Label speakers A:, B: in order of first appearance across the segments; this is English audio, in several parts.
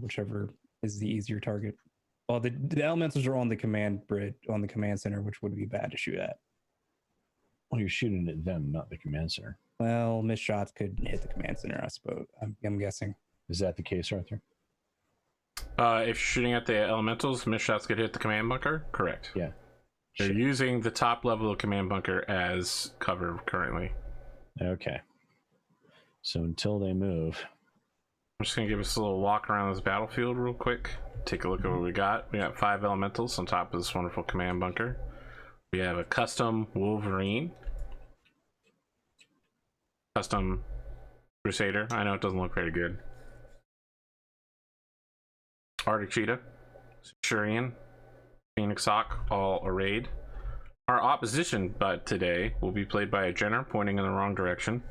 A: whichever is the easier target. Well, the elementals are on the command bridge, on the command center, which would be bad to shoot at.
B: Well, you're shooting at them, not the command center.
A: Well, missed shots could hit the command center, I suppose. I'm guessing.
B: Is that the case, Arthur?
C: If you're shooting at the elementals, missed shots could hit the command bunker. Correct.
B: Yeah.
C: They're using the top level of command bunker as cover currently.
B: Okay. So until they move,
C: I'm just gonna give us a little walk around this battlefield real quick. Take a look at what we got. We got 5 elementals on top of this wonderful command bunker. We have a custom Wolverine, custom Crusader. I know it doesn't look very good. Arctic Cheetah, Centurion, Phoenix Hawk, all arrayed. Our opposition today will be played by a Jenner pointing in the wrong direction,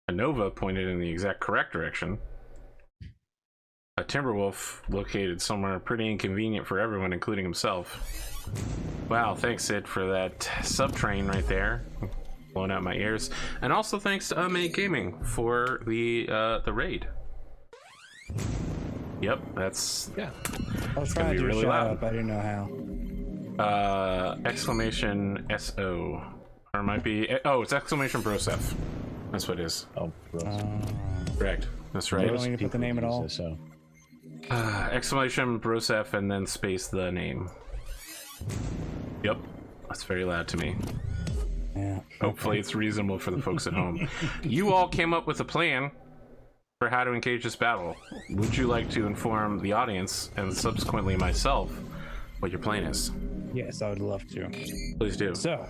C: a Nova pointed in the exact correct direction, a Timberwolf located somewhere pretty inconvenient for everyone, including himself. Wow, thanks Sid for that sub-train right there, blowing out my ears. And also thanks to APGaming for the raid. Yep, that's
A: I was trying to do really a shout out, but I didn't know how.
C: Exclamation SO. Or it might be, oh, it's exclamation Brosef. That's what it is.
B: oh,
C: Correct. That's right.
A: They don't need to put the name at all.
B: So.
C: Exclamation Brosef and then space the name. Yep, that's very loud to me.
A: Yeah.
C: Hopefully it's reasonable for the folks at home. You all came up with a plan for how to engage this battle. Would you like to inform the audience and subsequently myself what your plan is?
A: Yes, I would love to.
C: Please do.
A: So,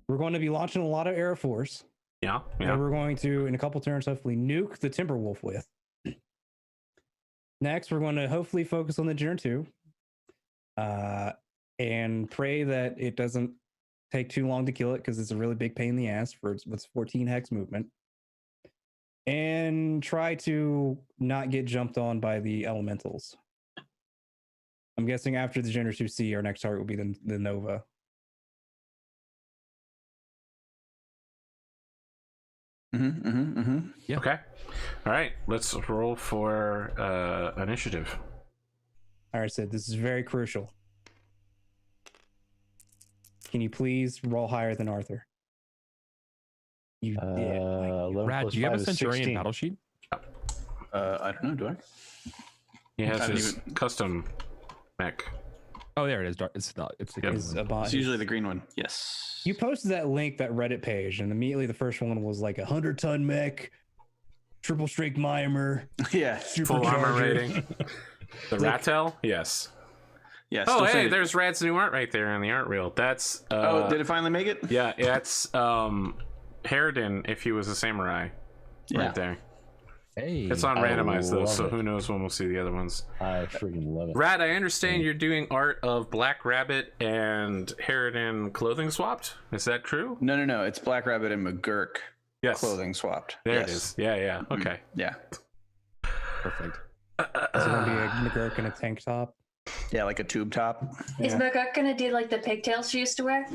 A: we're going to be launching a lot of Air Force.
C: Yeah.
A: And we're going to, in a couple turns, hopefully nuke the Timberwolf with. Next, we're going to hopefully focus on the Jenner 2. And pray that it doesn't take too long to kill it, because it's a really big pain in the ass for its 14 hex movement. And try to not get jumped on by the elementals. I'm guessing after the Jenner 2C, our next target will be the Nova.
C: Yeah. Okay. All right. Let's roll for initiative.
A: All right, Sid, this is very crucial. Can you please roll higher than Arthur? You did.
D: Rad, do you have a Centurion battle sheet?
E: I don't know, do I?
C: He has his custom mech.
D: Oh, there it is. It's the
E: It's usually the green one. Yes.
A: You posted that link, that Reddit page, and immediately the first one was like 100-ton mech, triple strike Mimir.
E: Yeah.
C: Full armor rating. The Ratel? Yes.
E: Yes.
C: Oh, hey, there's Rad's new art right there on the art reel. That's
E: oh, did it finally make it?
C: Yeah, that's Harridan if he was a samurai.
E: Yeah.
C: Right there.
D: Hey.
C: It's on randomized though, so
B: it.
C: who knows when we'll see the other ones.
B: I freaking love it.
C: Rad, I understand you're doing art of Black Rabbit and Harridan clothing swapped. Is that true?
E: No. It's Black Rabbit and McGurk clothing swapped.
C: There it is. Yeah. Okay.
E: Yeah.
D: Perfect.
A: Is it going to be a McGurk and a tank top?
E: Yeah, like a tube top.
F: Is McGurk gonna do like the pigtails she used to wear?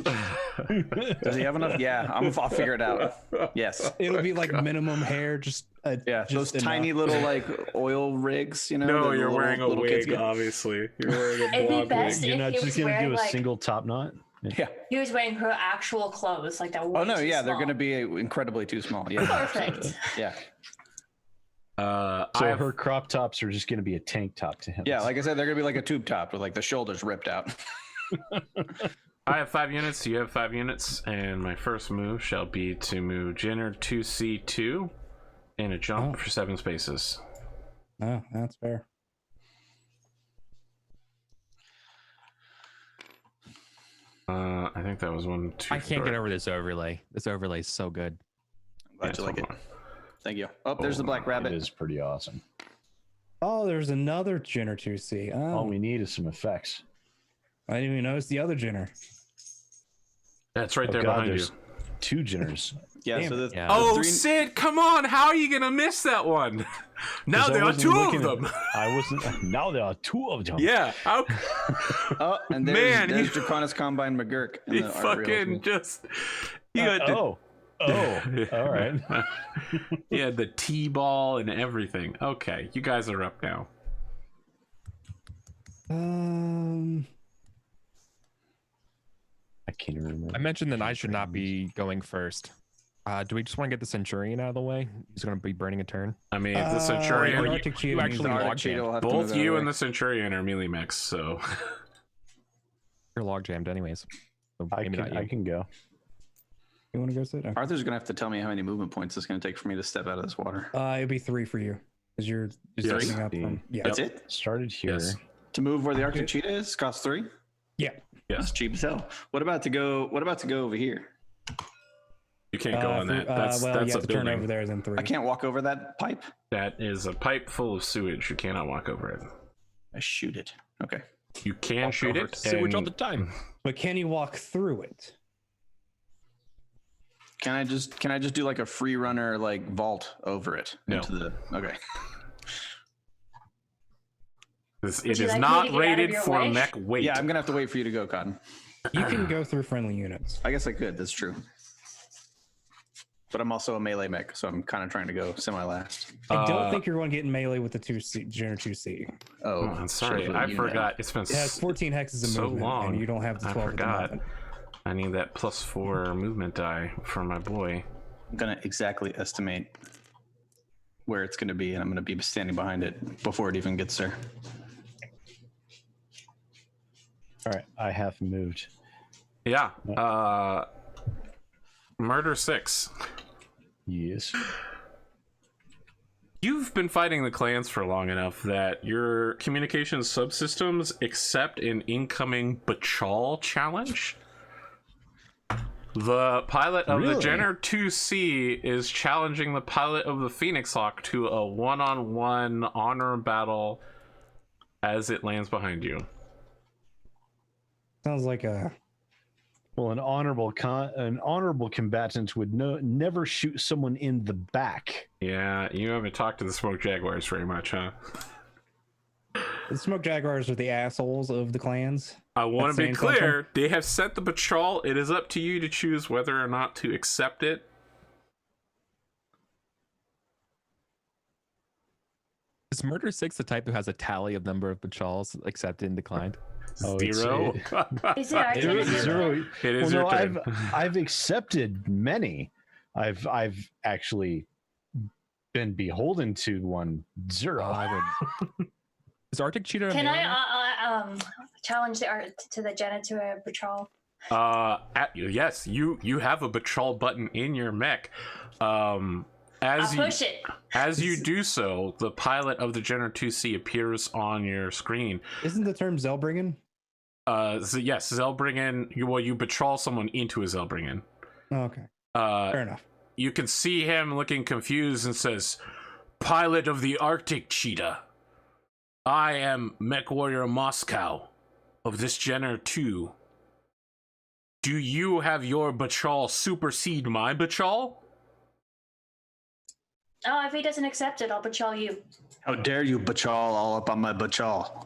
E: Does he have enough? Yeah, I'll figure it out. Yes.
A: It'll be like minimum hair, just
E: those tiny little like oil rigs, you know.
C: No, you're
E: little,
C: wearing a wig,
E: kids
C: obviously. You're wearing a
F: It'd be
C: blonde
F: best
C: wig.
B: You're not
F: if he
B: just
F: was
B: gonna do
F: wearing
B: a
F: like
B: single top knot.
E: Yeah.
F: he was wearing her actual clothes, like that.
E: Oh no, yeah, they're gonna be incredibly too small. Yeah.
F: Perfect.
E: Yeah.
B: So her crop tops are just going to be a tank top to him.
E: Yeah, like I said, they're gonna be like a tube top with like the shoulders ripped out.
C: I have 5 units. You have 5 units, and my first move shall be to move Jenner 2C2 and a jump for 7 spaces.
A: Oh, that's fair.
C: I think that was 1, 2.
D: I can't get over this overlay. This overlay is so good.
E: Glad you like it. Thank you. Oh, there's the Black Rabbit.
B: It is pretty awesome.
A: Oh, there's another Jenner 2C. Oh,
B: All we need is some effects.
A: I didn't even notice the other Jenner.
C: That's right there
B: God,
C: behind you.
B: there's 2 Jenners.
E: Yeah.
A: Damn.
E: So the,
D: Yeah.
C: Oh, Sid, come on! How are you gonna miss that one? Now there are 2 of them.
B: I wasn't. Now there are 2 of them.
C: Yeah. How?
E: oh, and there's,
C: Man,
E: there's Draconis Combine McGurk.
C: He fucking just. He got
B: oh. Oh, all right.
C: He had the T-ball and everything. Okay, you guys are up now.
B: I can't even remember.
D: I mentioned that I should not be going first. Do we just want to get the Centurion out of the way? He's going to be burning a turn.
C: I mean, the Centurion,
A: the
D: you-
A: Arctic
D: you
A: Cheetah
D: actually
A: means-
D: log
E: Arctic Cheetah will have to move
C: both
E: out of
C: you
E: the
C: and
E: way.
C: the Centurion are melee mechs, so
D: You're log jammed anyways. So
B: I
D: maybe not you.
B: can go.
A: You want to go sit? Okay.
E: Arthur's gonna have to tell me how many movement points it's gonna take for me to step out of this water.
A: It'd be 3 for you because you're just
C: Yes.
A: sitting up from. Yeah.
E: That's it?
B: Started here.
C: yes.
E: To move where the Arctic Cheetah is costs 3?
A: Yeah.
E: That's
C: Yes.
E: cheap as hell. What about to go over here?
C: You can't go on that. That's
A: well,
C: that's
A: you
C: a
A: have to turn
C: building.
A: over there then 3.
E: I can't walk over that pipe?
C: That is a pipe full of sewage. You cannot walk over it.
E: I shoot it. Okay.
C: You can shoot
D: Over
C: it.
D: sewage all
C: and-
D: the time.
A: But can you walk through it?
E: Can I just do like a free runner like vault over it
C: No.
E: into the okay.
C: It
F: Would you
C: is
F: like me
C: not
F: to get out of
C: rated
F: your
C: for
F: way?
C: mech weight.
E: Yeah, I'm gonna have to wait for you to go, Cotton.
A: You can go through friendly units.
E: I guess I could, that's true. But I'm also a melee mech, so I'm kind of trying to go semi-last.
A: I don't think you're going to get in melee with the 2C, General 2C.
E: Oh,
C: I'm sorry.
E: shit,
C: I
E: you
C: forgot. It's been
A: It has 14 hexes of
C: so
A: movement,
C: long.
A: and you don't have the
C: I
A: 12 at the
C: forgot.
A: moment.
C: I need that +4 movement die for my boy.
E: I'm gonna exactly estimate where it's gonna be, and I'm gonna be standing behind it before it even gets there.
B: All right, I have moved.
C: Yeah. Murder 6.
B: Yes.
C: You've been fighting the clans for long enough that your communications subsystems accept an incoming Bachal challenge. The pilot of the
B: Really?
C: Jenner 2C is challenging the pilot of the Phoenix Hawk to a one-on-one honor battle as it lands behind you.
A: Sounds like a.
B: Well, an honorable combatant would never shoot someone in the back.
C: Yeah, you haven't talked to the Smoke Jaguars very much, huh?
A: The Smoke Jaguars are the assholes of the clans.
C: I want
A: That's
C: to be
A: saying
C: clear. They have sent the patrol. It is up to you to choose whether or not to accept it.
D: Is Murder 6 the type who has a tally of number of Bachals accepted and declined?
B: Oh, it's-
C: 0.
F: Is it our turn?
B: Zero,
F: Is it-
B: zero.
C: It is
B: Well,
C: your
B: no,
C: turn.
B: I've accepted many. I've actually been beholden to one. 0.
D: I would. Is Arctic Cheetah? a
F: Can
D: melee?
F: I challenge the art to the Jenna to a patrol?
C: Yes, you have a patrol button in your mech.
F: I'll push it.
C: As you do so, the pilot of the Jenner 2C appears on your screen.
A: Isn't the term Zelbringen?
C: So yes, Zelbringen. You patrol someone into a Zelbringen.
A: Oh, okay. Fair enough.
C: You can see him looking confused and says, "Pilot of the Arctic Cheetah, I am Mechwarrior Moscow of this Jenner 2. Do you have your Bachal supersede my Bachal?"
F: Oh, if he doesn't accept it, I'll patrol you.
E: How dare you, Bachal, all up on my Bachal?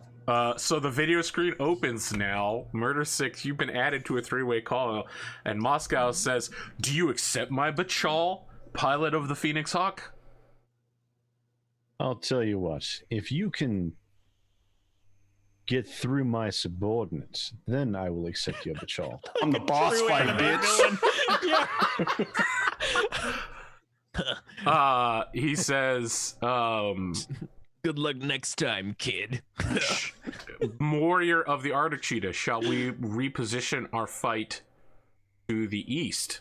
C: So the video screen opens now. Murder 6, you've been added to a 3-way call, and Moscow says, "Do you accept my Bachal, pilot of the Phoenix Hawk?"
B: I'll tell you what. If you can get through my subordinates, then I will accept your Bachal.
E: I'm the boss fight, bitch.
C: He says,
D: Good luck next time, kid.
C: "Warrior of the Arctic Cheetah, shall we reposition our fight to the east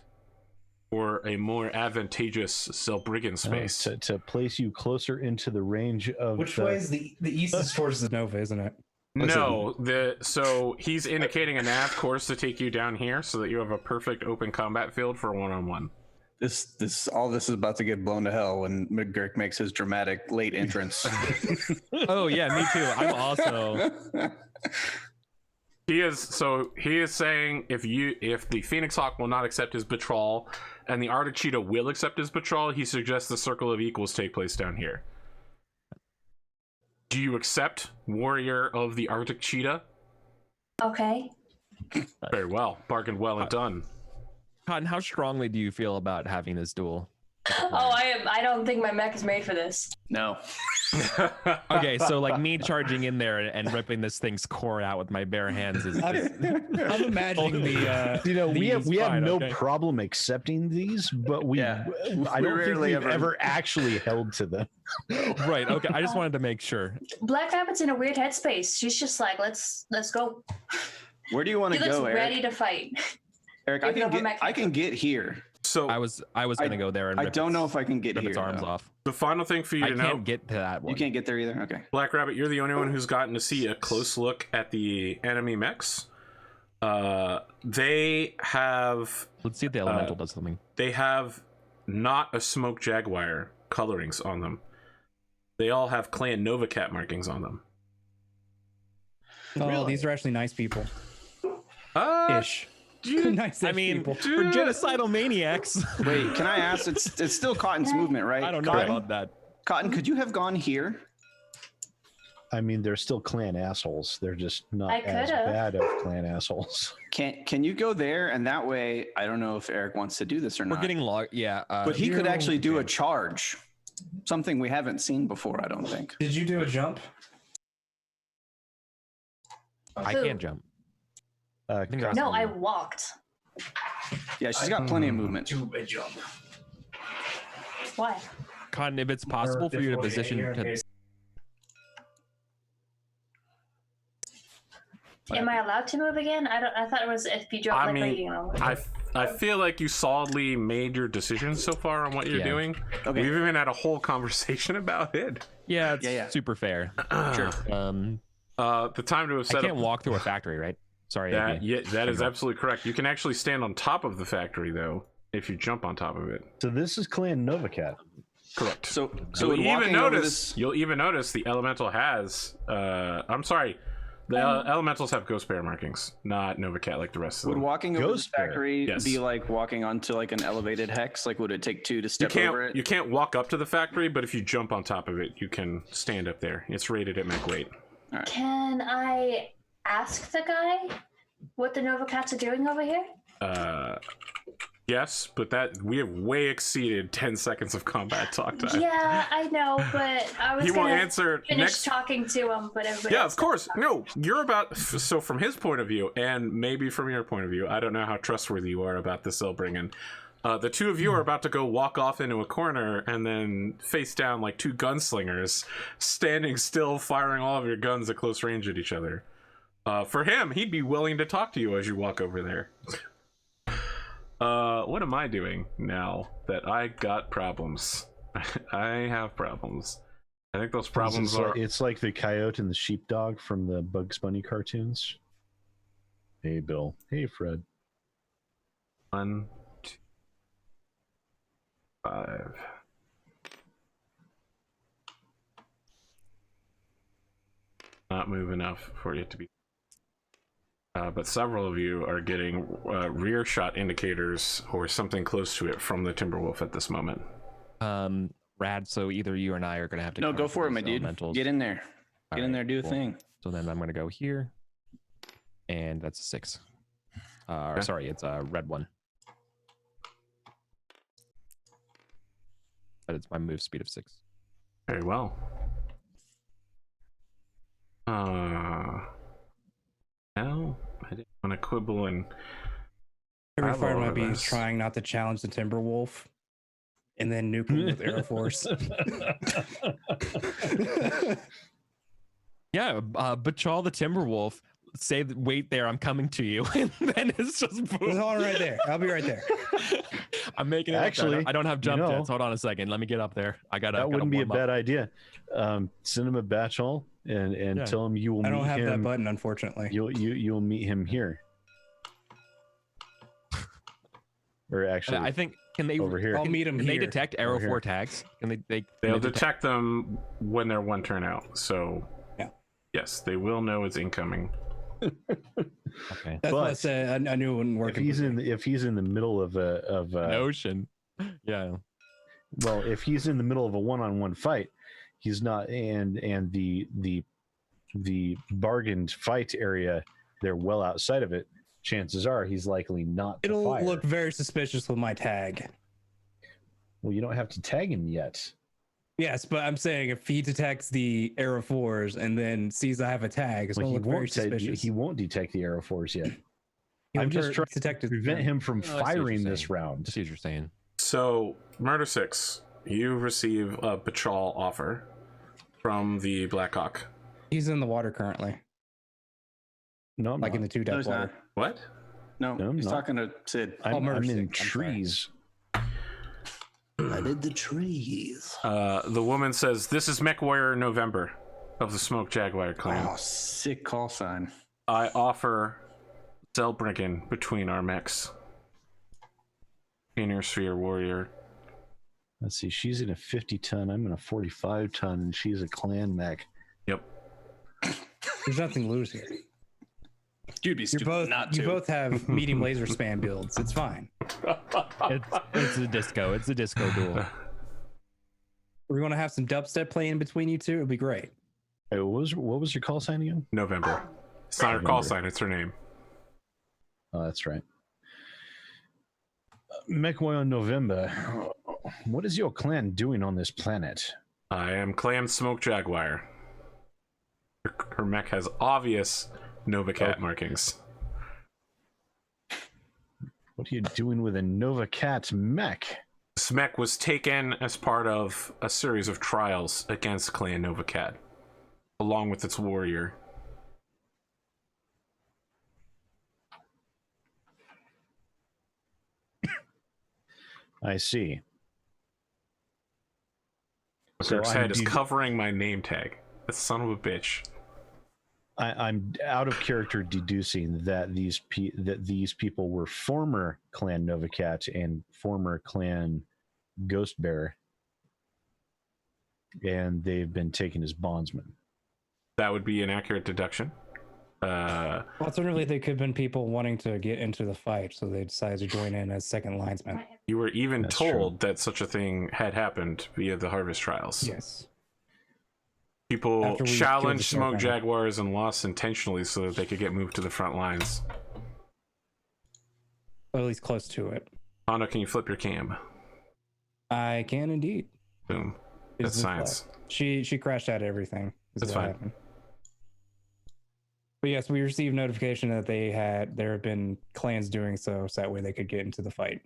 C: for a more advantageous Zelbriggen space?"
B: To place you closer into the range of
A: Which way is the east is towards the Nova, isn't it?
C: No, so he's indicating a nav course to take you down here so that you have a perfect open combat field for a one-on-one.
E: All this is about to get blown to hell when McGurk makes his dramatic late entrance.
D: Oh yeah, me too. I'm also.
C: He is saying if the Phoenix Hawk will not accept his patrol and the Arctic Cheetah will accept his patrol, he suggests the circle of equals take place down here. Do you accept Warrior of the Arctic Cheetah?
F: Okay.
C: Very well. Bargained well and done.
D: Cotton, how strongly do you feel about having this duel?
F: I don't think my mech is made for this.
E: No.
D: Okay, so like me charging in there and ripping this thing's core out with my bare hands is
A: I'm imagining the.
B: You know, we have
D: fine,
B: no
D: okay.
B: problem accepting these, but I don't think
E: rarely
B: we've ever actually held to them.
D: right. Okay, I just wanted to make sure.
F: Black Rabbit's in a weird headspace. She's just like, let's go.
E: Where do you want
F: She
E: to
F: looks
E: go, Eric?
F: ready to fight.
E: Eric, I can get here.
C: So
D: I was gonna go there and
E: I
D: rip
E: don't
D: its-
E: know if I can get
D: rip
E: here.
D: its arms
E: though.
D: off.
C: the final thing for you
D: I
C: to
D: can't
C: know,
D: get to that one.
E: You can't get there either. Okay.
C: Black Rabbit, you're the only one who's gotten to see a close look at the enemy mechs. They have
D: Let's see if the elemental does something.
C: they have not a smoke jaguar colorings on them. They all have Clan Novacat markings on them.
A: Oh, these are actually nice people. Ish. Nice.
D: I mean,
A: people.
D: for genocidal maniacs.
E: Wait, can I ask? It's still Cotton's movement, right?
D: I don't know
E: Cotton,
D: about that.
E: Cotton, could you have gone here?
B: I mean, they're still clan assholes. They're just not
F: I
B: as
F: could've.
B: bad of clan assholes.
E: Can you go there? And that way, I don't know if Eric wants to do this or
D: We're
E: not.
D: getting log. Yeah.
E: But he could
A: You're-
E: actually do a charge, something we haven't seen before. I don't think.
A: Did you do a jump?
D: I
F: Who?
D: can't jump. think that's-
F: No, I walked.
E: Yeah, she's got plenty of movement.
A: Do a jump.
F: Why?
D: Cotton, if it's possible for you to position to.
F: Am I allowed to move again? I thought it was if you drop
C: I
F: like
C: mean,
F: rating.
C: I feel like you solidly made your decision so far on what you're
D: Yeah.
C: doing.
E: Okay.
C: We've even had a whole conversation about it.
D: Yeah, it's
E: Yeah.
D: super fair.
E: Sure.
C: The time to have
D: I
C: set
D: can't
C: up
D: walk through a factory, right? Sorry.
C: that.
D: Abby.
C: Yeah, that is absolutely correct. You can actually stand on top of the factory though if you jump on top of it.
B: So this is Clan Novacat.
C: Correct.
E: So
C: You'll even
E: walking over
C: notice.
E: this,
C: You'll even notice the elemental has. I'm sorry. The elementals have ghost bear markings, not Novacat like the rest of
E: would
C: them.
E: walking over this
B: Ghost bear.
E: factory
C: Yes.
E: be like walking onto like an elevated hex? Like, would it take two to step over it?
C: You can't walk up to the factory, but if you jump on top of it, you can stand up there. It's rated at mech weight.
F: Can I ask the guy what the Novacats are doing over here?
C: Yes, but that we have way exceeded 10 seconds of combat talk time.
F: Yeah, I know, but I was
C: He will
F: gonna
C: answer
F: finish
C: next.
F: talking to him, but everybody
C: Yeah,
F: else
C: of course. No, you're about. So from his point of view, and maybe from your point of view, I don't know how trustworthy you are about this Elbringen. The two of you are about to go walk off into a corner and then face down like two gunslingers, standing still, firing all of your guns at close range at each other. For him, he'd be willing to talk to you as you walk over there. What am I doing now that I got problems? I have problems. I think those problems are.
B: It's like the coyote and the sheepdog from the Bugs Bunny cartoons. Hey, Bill. Hey, Fred.
C: 1, 2, 5. Not move enough for it to be. But several of you are getting rear shot indicators or something close to it from the Timberwolf at this moment.
D: Rad. So either you and I are gonna have to.
E: No, go
D: counter
E: for it,
D: these
E: my dude.
D: elementals.
E: Get in there. Get in there. Do a
D: cool.
E: thing.
D: So then I'm gonna go here, and that's a 6. Or
C: Okay.
D: sorry, it's a red one. But it's my move speed of 6.
C: Very well. No, I didn't want to quibble and.
A: Every
C: I've
A: part of my
C: all
A: being
C: this.
A: trying not to challenge the Timberwolf, and then nuke him with Air Force.
D: Yeah, Bachal the Timberwolf. Say, wait there, I'm coming to you, and then it's just
A: Hold
D: boom.
A: on right there. I'll be right there.
D: I'm making it. Actually,
B: Actually,
D: I don't have jump
B: you know,
D: jets. Hold on a second. Let me get up there. I gotta.
B: That wouldn't be a
D: warm up.
B: bad idea. Send him a batch all and
D: Yeah.
B: tell him you will
A: I
B: meet
A: don't have that
B: him.
A: button, unfortunately.
B: You'll meet him here. Or actually,
D: I think can they
B: over here.
A: I'll meet him
D: Can they
A: here.
D: detect arrow
B: Over
D: 4
B: here.
D: tags? Can they
C: They'll
D: detect?
C: detect them when they're one turn out. So,
A: Yeah.
C: yes, they will know it's incoming.
D: Okay.
A: That's what I
B: But
A: said. I knew it wouldn't work.
B: if he's in the middle of a
D: An ocean. Yeah.
B: well, if he's in the middle of a one-on-one fight, he's not, and the bargained fight area, they're well outside of it. chances are he's likely not to
A: It'll
B: fire.
A: look very suspicious with my tag.
B: Well, you don't have to tag him yet.
A: Yes, but I'm saying if he detects the arrow 4s and then sees I have a tag, it's
B: Well,
A: going to look very suspicious.
B: he won't detect the arrow 4s yet.
A: He'll
B: I'm just trying
A: detect
B: to
A: it.
B: prevent him from
D: Oh, I see what
B: firing
D: you're
B: this
D: saying.
B: round.
D: I see what you're saying.
C: So, Murder 6, you receive a patrol offer from the Blackhawk.
A: He's in the water currently,
B: No, I'm
A: like
B: not.
A: in the 2
E: No,
A: depth
E: he's
A: water.
E: not.
C: What?
E: No,
B: No, I'm
E: he's
B: not.
E: talking to Sid.
B: I'm
A: Murder
B: in
A: 6, I'm sorry.
B: trees.
E: I did the trees.
C: The woman says, "This is Mechwarrior November of the Smoke Jaguar clan.
E: Wow, sick call sign.
C: I offer Zelbriggen between our mechs. Inner Sphere Warrior.
B: Let's see. She's in a 50-ton. I'm in a 45-ton, and she's a clan mech.
C: Yep.
A: There's nothing to lose here.
E: You'd be
A: You're
E: stupid
A: both
E: not
A: you
E: to.
A: both have medium laser span builds. It's fine.
D: It's a disco. It's a disco duel.
A: We're going to have some dubstep playing between you two. It'll be great.
B: Hey, what was your call sign again?
C: November. It's not her call
B: November.
C: sign, it's her name.
B: Oh, that's right. Mechwarrior November. What is your clan doing on this planet?
C: I am Clan Smoke Jaguar. Her mech has obvious Nova Cat markings.
B: What are you doing with a Nova Cat mech?
C: This mech was taken as part of a series of trials against Clan Nova Cat, along with its warrior.
B: I see.
C: Kirk's
B: I'm
C: head is
B: dedu-
C: covering my name tag. The son of a bitch.
B: I'm out of character deducing that these people were former Clan Nova Cat and former Clan Ghost Bear, and they've been taken as bondsmen.
C: That would be an accurate deduction.
A: Alternatively, they could have been people wanting to get into the fight, so they decided to join in as second linesmen.
C: You were even
B: That's
C: told that such a thing had happened via the Harvest Trials.
A: Yes.
C: People
A: After we killed
C: challenged
A: the
C: Smoke
A: Smoke
C: Jaguars and lost intentionally so that they could get moved to the front lines.
A: Or at least close to it.
C: Hondo, can you flip your cam?
A: I can indeed.
C: Boom.
A: It's
C: That's
A: in
C: science.
A: flight. She crashed out everything. is
C: That's
A: what
C: fine.
A: happened. But yes, we received notification that there have been clans doing so that way they could get into the fight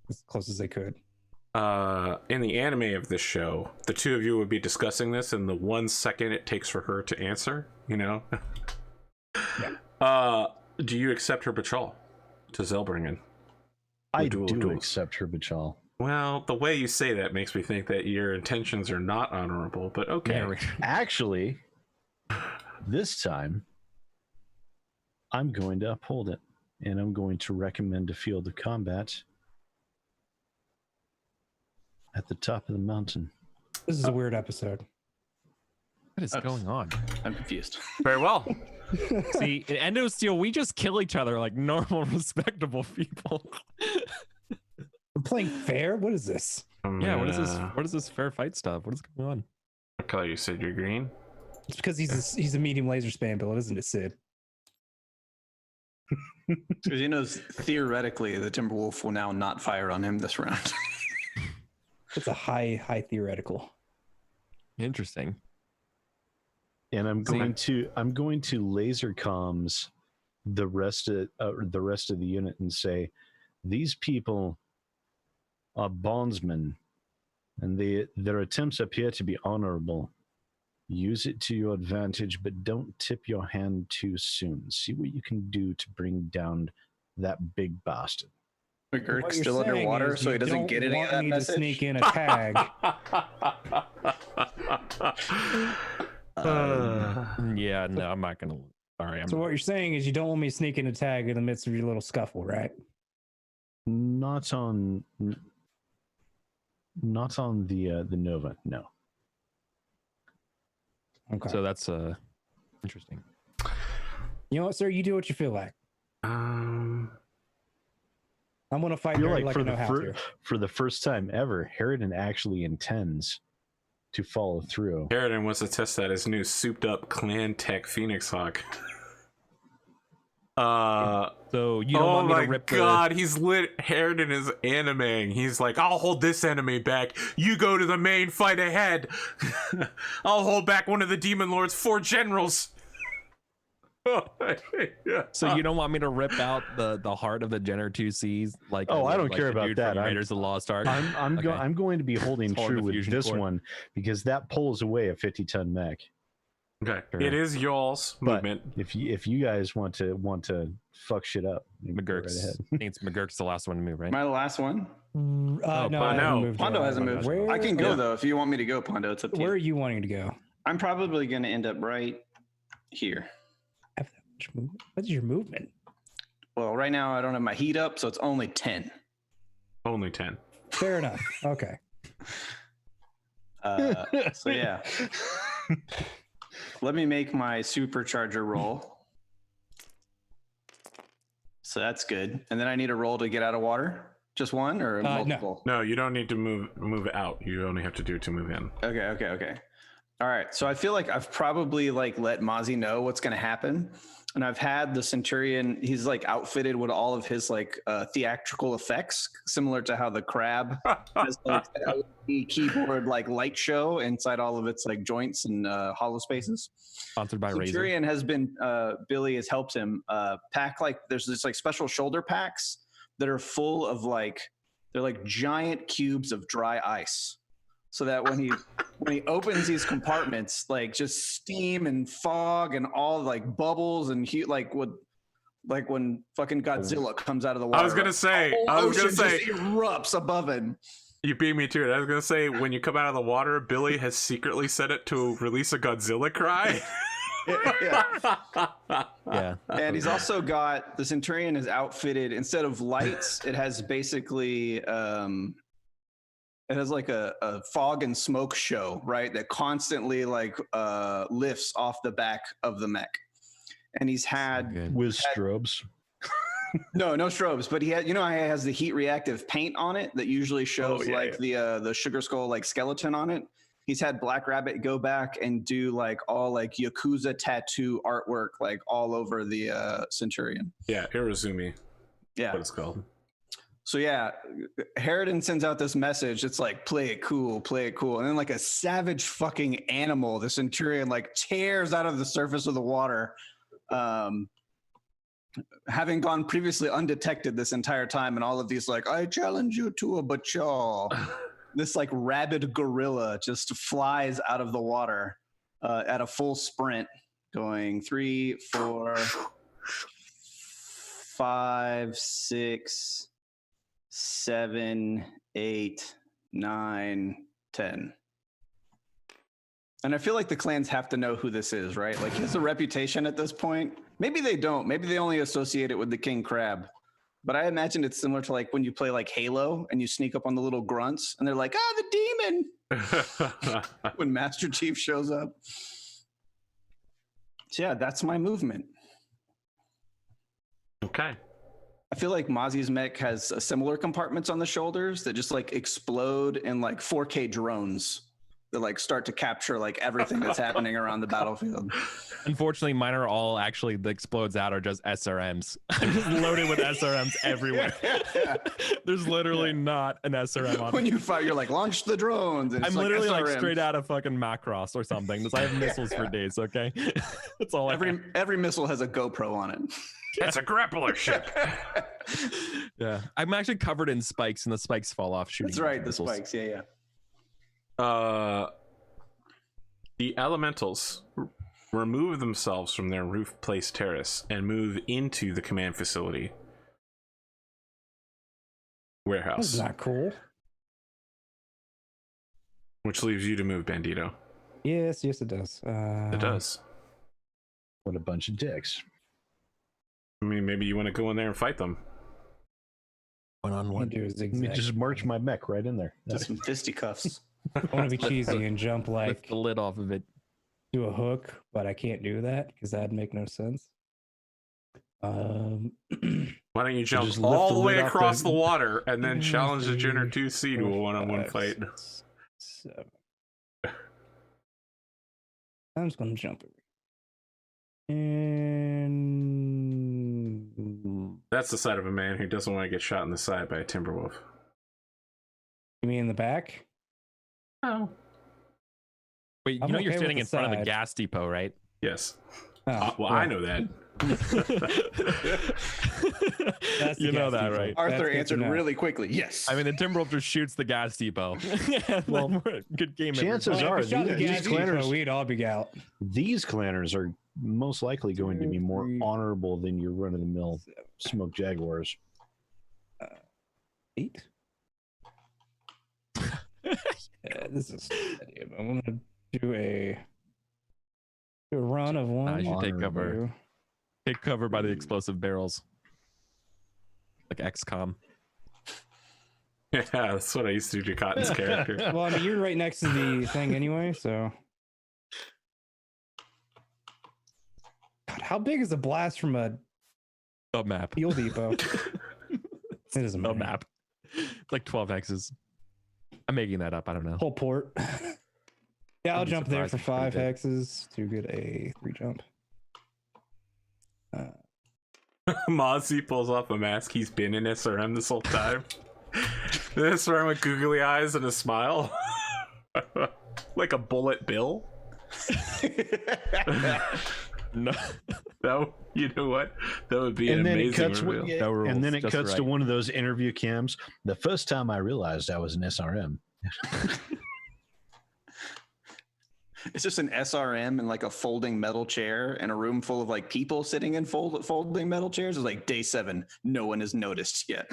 A: as close as they could.
C: In the anime of this show, the two of you would be discussing this in the 1 second it takes for her to answer, you know?
A: Yeah.
C: Do you accept her patrol to Zelbringen?
B: I
C: dual
B: do
C: duels.
B: accept her Bachal.
C: Well, the way you say that makes me think that your intentions are not honorable, but okay.
D: Yeah,
B: Actually, this time, I'm going to uphold it, and I'm going to recommend a field of combat at the top of the mountain.
A: This is a weird episode.
D: what is going on?
E: I'm confused.
C: Very well.
D: See, in Endo Steel, we just kill each other like normal, respectable people.
A: We're playing fair? What is this?
D: Yeah, what is this? What is this fair fight stuff? What is going on?
C: What color you said? You're green?
A: It's because he's a medium laser span build, isn't it, Sid?
E: Because he knows theoretically the Timberwolf will now not fire on him this round.
A: It's a high theoretical.
D: Interesting.
B: And I'm going to laser comms the rest of the unit and say, these people are bondsmen, and their attempts appear to be honorable. Use it to your advantage, but don't tip your hand too soon. See what you can do to bring down that big bastard.
E: Eric's
A: What you're
E: still
A: saying
E: underwater,
A: is
E: so he
A: you
E: doesn't
A: don't
E: get any of
A: want
E: that
A: me
E: message.
A: to sneak in a tag.
D: Yeah, no, I'm not gonna. Sorry, I'm.
A: So what you're saying is you don't want me sneaking a tag in the midst of your little scuffle, right?
B: Not on the Nova, no.
A: Okay.
D: So that's interesting.
A: You know what, sir? You do what you feel like.
C: Um,
A: I'm gonna fight
B: You're
A: Harry
B: like
A: like I know how to.
B: for the first time ever, Harridan actually intends to follow through.
C: Harridan wants to test out his new souped up Clan Tech Phoenix Hawk.
D: So you don't want me to rip
C: God, he's lit haired in his animing. He's like, I'll hold this enemy back. You go to the main fight ahead. I'll hold back one of the demon lord's 4 generals.
D: So you don't want me to rip out the heart of the Jenner 2Cs? Like,
B: Oh, I don't
D: like
B: care
D: the
B: about
D: dude
B: that.
D: from Raiders of the Lost Ark.
B: I'm going to be holding
D: It's
B: true
D: the
B: with
D: fusion
B: this
D: core.
B: one because that pulls away a 50-ton mech.
C: Okay,
D: Sure.
C: it is y'all's
B: But
C: movement.
B: if you guys want to fuck shit up, you can go right
D: McGurk's.
B: ahead.
D: I think it's McGurk's the last one to move, right?
E: Am I the last one?
A: No, I
C: no.
A: haven't moved
E: Pondo
A: yet.
E: hasn't moved.
A: Where,
E: I can go though if you want me to go, Pondo. It's up to
A: Where are
E: you.
A: you wanting to go?
E: I'm probably going to end up right here.
A: I have that much movement. What's your movement?
E: Well, right now I don't have my heat up, so it's only 10.
C: Only 10.
A: Fair enough. Okay.
E: So yeah, let me make my supercharger roll. So that's good. And then I need a roll to get out of water. Just one or
A: No.
E: multiple?
C: No, you don't need to move out. You only have to do to move in.
E: Okay. All right. So I feel like I've probably like let Mozzie know what's going to happen. And I've had the Centurion, he's like outfitted with all of his like theatrical effects, similar to how the crab has like the LED keyboard like light show inside all of its like joints and hollow spaces.
D: Sponsored by Razer.
E: Centurion has been, Billy has helped him pack like, there's this like special shoulder packs that are full of like, they're like giant cubes of dry ice. So that when he opens these compartments, like just steam and fog and all like bubbles and heat, like when fucking Godzilla comes out of the water.
C: I was gonna say,
E: just erupts above him.
C: You beat me to it. I was gonna say, when you come out of the water, Billy has secretly set it to release a Godzilla cry.
D: Yeah.
E: And he's also got, the Centurion is outfitted, instead of lights, it has basically it has like a fog and smoke show, right? That constantly like lifts off the back of the mech. And he's had
D: Good.
B: With strobes.
E: no strobes, but he had, you know, he has the heat reactive paint on it that usually shows the Sugar Skull like skeleton on it. He's had Black Rabbit go back and do like all like Yakuza tattoo artwork like all over the Centurion.
C: Yeah, Irozumi.
E: Yeah.
C: What it's called.
E: So yeah, Harridan sends out this message. It's like, play it cool. And then like a savage fucking animal, the Centurion like tears out of the surface of the water, having gone previously undetected this entire time. And all of these like, I challenge you to a bachaw. This like rabid gorilla just flies out of the water at a full sprint, going 3, 4, 5, 6, 7, 8, 9, 10. And I feel like the clans have to know who this is, right? Like he has a reputation at this point. Maybe they don't. Maybe they only associate it with the King Crab. But I imagine it's similar to like when you play like Halo and you sneak up on the little grunts and they're like, the demon. When Master Chief shows up. So yeah, that's my movement.
C: Okay.
E: I feel like Mozzie's mech has similar compartments on the shoulders that just like explode in like 4K drones that like start to capture like everything that's happening around the battlefield.
D: Unfortunately, mine are all actually the explodes out are just SRMs. I'm just loaded with SRMs everywhere. There's literally not an SRM on.
E: When you fire, you're like, launch the drones. And
D: I'm
E: it's
D: literally like
E: SRM.
D: straight out of fucking Macross or something. Because I have missiles for days. Okay, that's all.
E: Every missile has a GoPro on it.
C: That's a grappler ship.
D: Yeah, I'm actually covered in spikes, and the spikes fall off shooting.
E: That's right, the
D: missiles.
E: spikes. Yeah.
C: The elementals remove themselves from their roof place terrace and move into the command facility warehouse,
A: That's not cool.
C: which leaves you to move, Bandito.
A: Yes, it does.
C: It does.
B: What a bunch of dicks.
C: I mean, maybe you want to go in there and fight them.
D: One on
A: I
D: one.
A: do a
B: Let me
A: zigzag.
B: just march my mech right in there.
E: Just some fisticuffs.
A: I want to be cheesy and jump
D: Lift
A: like
D: the lid off of it.
A: do a hook, but I can't do that because that'd make no sense.
C: Why don't you jump
B: just lift
C: all
B: the
C: the way
B: lid off
C: across
B: the-
C: the water and then
A: 1,
C: challenge the
A: 3,
C: Jenner 2C to a
A: 4,
C: one-on-one
A: 5,
C: fight?
A: 6, 7. I'm just gonna jump over. And
C: That's the side of a man who doesn't want to get shot in the side by a timber wolf.
A: You mean in the back?
C: Oh.
D: Wait,
A: I'm
D: you know
A: okay
D: you're
A: with
D: standing
A: the
D: in front of a
A: side.
D: gas depot, right?
C: Yes.
A: Oh,
C: Well, I know that.
A: That's the
D: You know
A: gas
D: that,
A: depot.
D: right?
E: Arthur
A: That's good to
E: answered
A: know.
E: really quickly. Yes.
D: I mean, the Timberwolf just shoots the gas depot.
B: Well,
D: Good game.
B: chances
D: everybody.
B: are
A: If we shot the
B: these
A: gas depot,
B: clanners,
A: we'd all be out.
B: these clanners are most likely going to be more
A: 2, 3,
B: honorable than your run-of-the-mill smoke jaguars.
A: 8. Yeah, this is. I'm gonna do a run of 1.
D: I should take cover.
A: 2.
D: Take cover by the explosive barrels, like XCOM.
C: Yeah, that's what I used to do to Cotton's character.
A: Well, I mean, you're right next to the thing anyway, so. God, how big is a blast from a
D: The map.
A: fuel depot? It doesn't
D: The
A: matter.
D: map. It's like 12 hexes. I'm making that up. I don't know.
A: Whole port. Yeah, I'll
D: I'd be
A: jump there
D: surprised
A: for
D: if it's pretty
A: 5 hexes to get a 3 jump.
C: Mozzie pulls off a mask. He's been in SRM this whole time. SRM with googly eyes and a smile. Like a bullet bill.
D: No.
C: No, you know what? That would be an
B: And then it
C: amazing
B: cuts,
C: reveal.
D: No rules,
B: and then it
D: just
B: cuts to
D: right.
B: one of those interview cams. The first time I realized I was an SRM.
E: It's just an SRM and like a folding metal chair and a room full of like people sitting in folding metal chairs. It's like day 7. No one has noticed yet.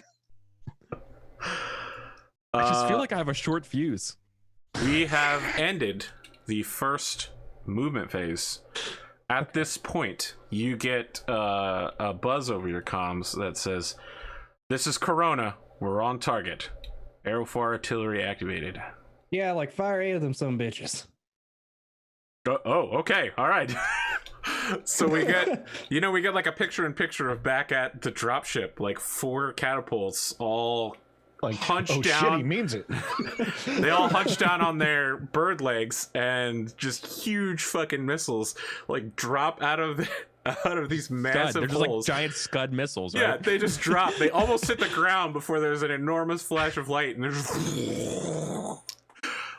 D: I just feel like I have a short fuse.
C: We have ended the first movement phase. At this point, you get a buzz over your comms that says, "This is Corona. We're on target. Arrow 4 artillery activated."
A: Yeah, like fire 8 of them some bitches.
C: Oh, okay. All right. So we get, we get like a picture-in-picture of back at the dropship, like 4 catapults all
B: Like,
C: hunched
B: oh
C: down.
B: shit, he means it.
C: They all hunch down on their bird legs, and just huge fucking missiles like drop out of these
D: God,
C: massive
D: they're just like
C: holes.
D: giant Scud missiles, right?
C: Yeah, they just drop. They almost hit the ground before there's an enormous flash of light, and they're just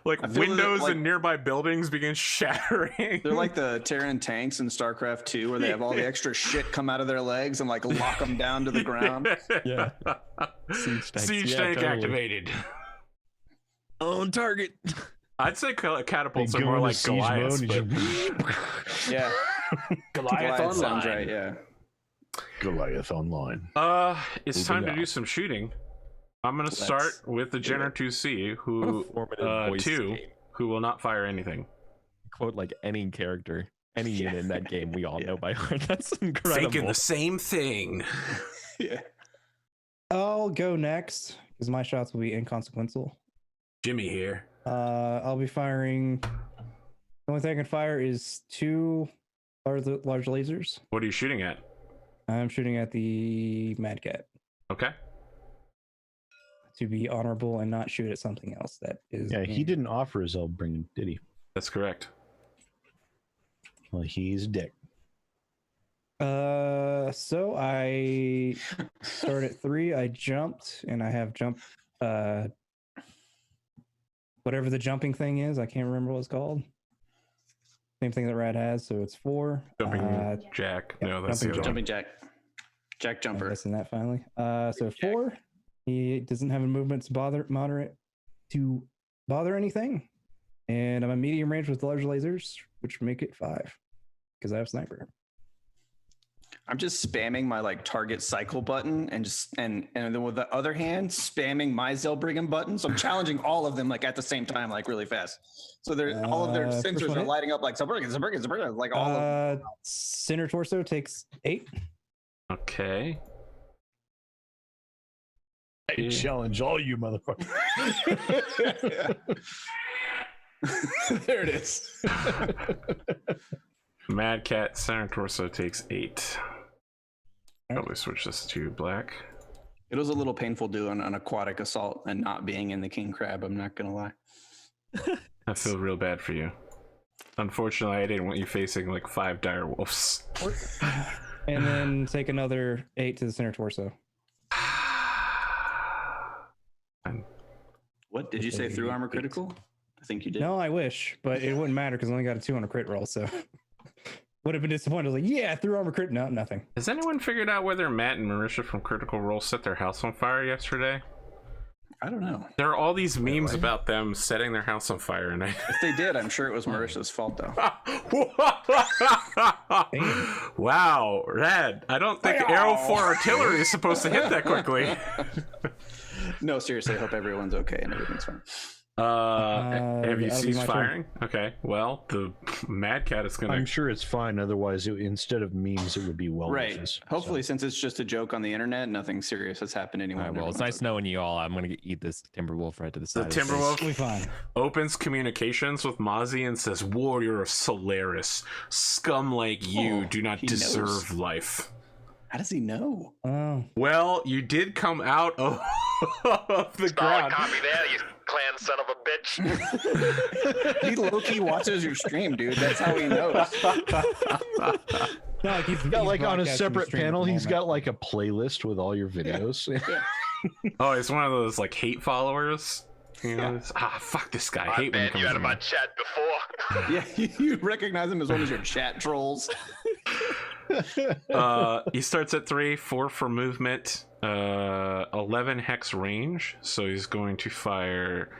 C: like
E: I feel
C: windows
E: like-
C: in nearby buildings begin shattering.
E: They're like the Terran tanks in StarCraft 2 where they have all the extra shit come out of their legs and like lock them down to the ground.
D: Yeah. Siege tanks.
C: Siege
D: Yeah,
C: tank
D: totally.
C: activated.
D: On target.
C: I'd say catapults
B: They
C: are
B: go
C: more
B: into
C: like
B: siege
C: Goliaths,
B: mode
C: but
B: and you
E: Yeah. Goliath sounds right, yeah.
B: Goliath online.
C: it's
D: Moving
C: time to
D: on.
C: do some shooting. I'm gonna start with the Jenner 2C,
D: What a
C: who
D: formative voice
C: 2,
D: game.
C: who will not fire anything.
D: Quote like any character, any unit in that game we all know by heart. That's incredible.
C: Thinking the same thing.
E: Yeah.
A: I'll go next because my shots will be inconsequential.
C: Jimmy here.
A: I'll be firing. The only thing I can fire is 2 large lasers.
C: What are you shooting at?
A: I'm shooting at the Mad Cat
C: Okay.
A: to be honorable and not shoot at something else that is.
B: Yeah, he didn't offer his upbringing, did he?
C: That's correct.
B: Well, he's a dick.
A: So I start at 3. I jumped, and I have jump. Whatever the jumping thing is, I can't remember what it's called. Same thing that Rad has, so it's 4.
C: Jumping Jack.
A: yeah,
C: No, that's
A: jumping
C: the other
E: Jumping Jack. Jack
A: I'm
E: Jumper.
A: missing that finally. So 4. He doesn't have a movement to bother anything, and I'm a medium range with large lasers, which make it 5 because I have sniper.
E: I'm just spamming my like target cycle button and then with the other hand spamming my Zellbriggen button. So I'm challenging all of them like at the same time, like really fast. So they're all of their
A: First
E: sensors
A: one
E: are
A: hit.
E: lighting up like Zellbriggen, like all of them.
A: Center torso takes 8.
C: Okay.
B: I challenge all you motherfuckers.
E: There it is.
C: Mad Cat center torso takes 8. Probably switch this to black.
E: It was a little painful doing an aquatic assault and not being in the king crab. I'm not gonna lie.
C: I feel real bad for you. Unfortunately, I didn't want you facing like 5 dire wolves.
A: And then take another 8 to the center torso.
E: What did you say? Through armor critical? I think you did.
A: No, I wish, but it wouldn't matter because I only got a 2 on a crit roll, so would have been disappointed. I was like, yeah, through armor crit. No, nothing.
C: Has anyone figured out whether Matt and Marisha from Critical Role set their house on fire yesterday?
E: I don't know.
C: There are all these memes about them setting their house on fire, and
E: If they did, I'm sure it was Marisha's fault, though.
C: Wow, Rad. I don't think Arrow 4 artillery is supposed to hit that quickly.
E: No, seriously, I hope everyone's okay and everything's fine.
C: Have you
A: that'll be
C: ceased
A: my
C: firing? Okay, well, the Mad Cat is gonna.
B: I'm sure it's fine. Otherwise, instead of memes, it would be well
E: Right.
B: wishes.
E: Hopefully, since it's just a joke on the internet, nothing serious has happened
D: All
E: anymore.
D: right, well, it's nice knowing you all. I'm gonna eat this Timberwolf right to the
C: The
D: side. of his face.
C: Timberwolf
A: We'll be fine.
C: opens communications with Mozzie and says, "Warrior of Solaris, scum like you
E: Oh,
C: do not
E: he
C: deserve
E: knows.
C: life."
E: How does he know?
A: Oh,
C: Well, you did come out of, of the
G: Solid
C: ground.
G: copy there, you clan son of a bitch.
E: He low-key watches your stream, dude. That's how he knows.
A: no, like he's
B: got like on a
A: broadcasting the
B: separate
A: stream at
B: panel.
A: the
B: He's
A: moment.
B: got like a playlist with all your videos.
C: Oh, it's one of those like hate followers. You know, fuck this guy. I
G: I
C: hate when he
G: bet you
C: comes
G: had
C: in.
G: my chat before.
E: Yeah, you recognize him as one of your chat trolls.
C: He starts at 3, 4 for movement, 11 hex range. So he's going to fire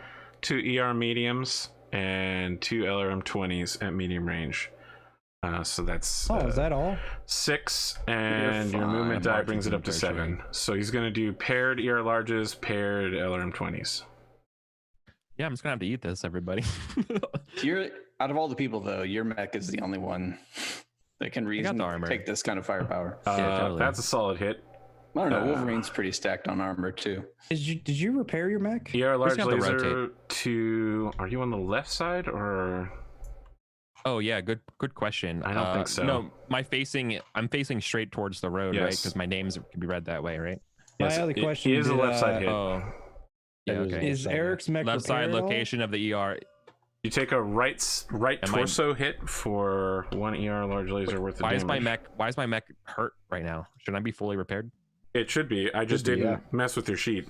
C: 2 ER mediums and 2 LRM 20s at medium range. So that's
A: Oh, is that all?
C: 6, and your movement die
D: Margins
C: brings it
D: in
C: up to
D: tertiary.
C: 7. So he's going to do paired ER larges, paired LRM 20s.
D: Yeah, I'm just gonna have to eat this, everybody.
E: You're out of all the people, though. Your mech is the only one that can reason
D: the armor.
E: take this kind of firepower.
D: Yeah, totally.
C: That's a solid hit.
E: I don't know. Wolverine's pretty stacked on armor too.
A: Did you repair your mech?
C: ER large
D: gonna have to
C: laser to. Are you on the left side or?
D: Oh yeah, good question.
C: I don't think so.
D: No, I'm facing straight towards the road, right?
C: Yes.
D: Because my names can be read that way, right?
A: My
C: Yes,
A: other
C: it
A: question
C: is a
A: did,
C: left side hit.
D: Oh, yeah,
B: It is
D: okay.
A: Is Eric's mech
D: Left side
A: repaired at all?
D: location of the ER.
C: You take a right
D: Am I-
C: torso hit for 1 ER large laser worth of
D: Why
C: damage.
D: is my mech hurt right now? Should I be fully repaired?
C: It should be. I just
B: Should be,
C: didn't mess with your sheet.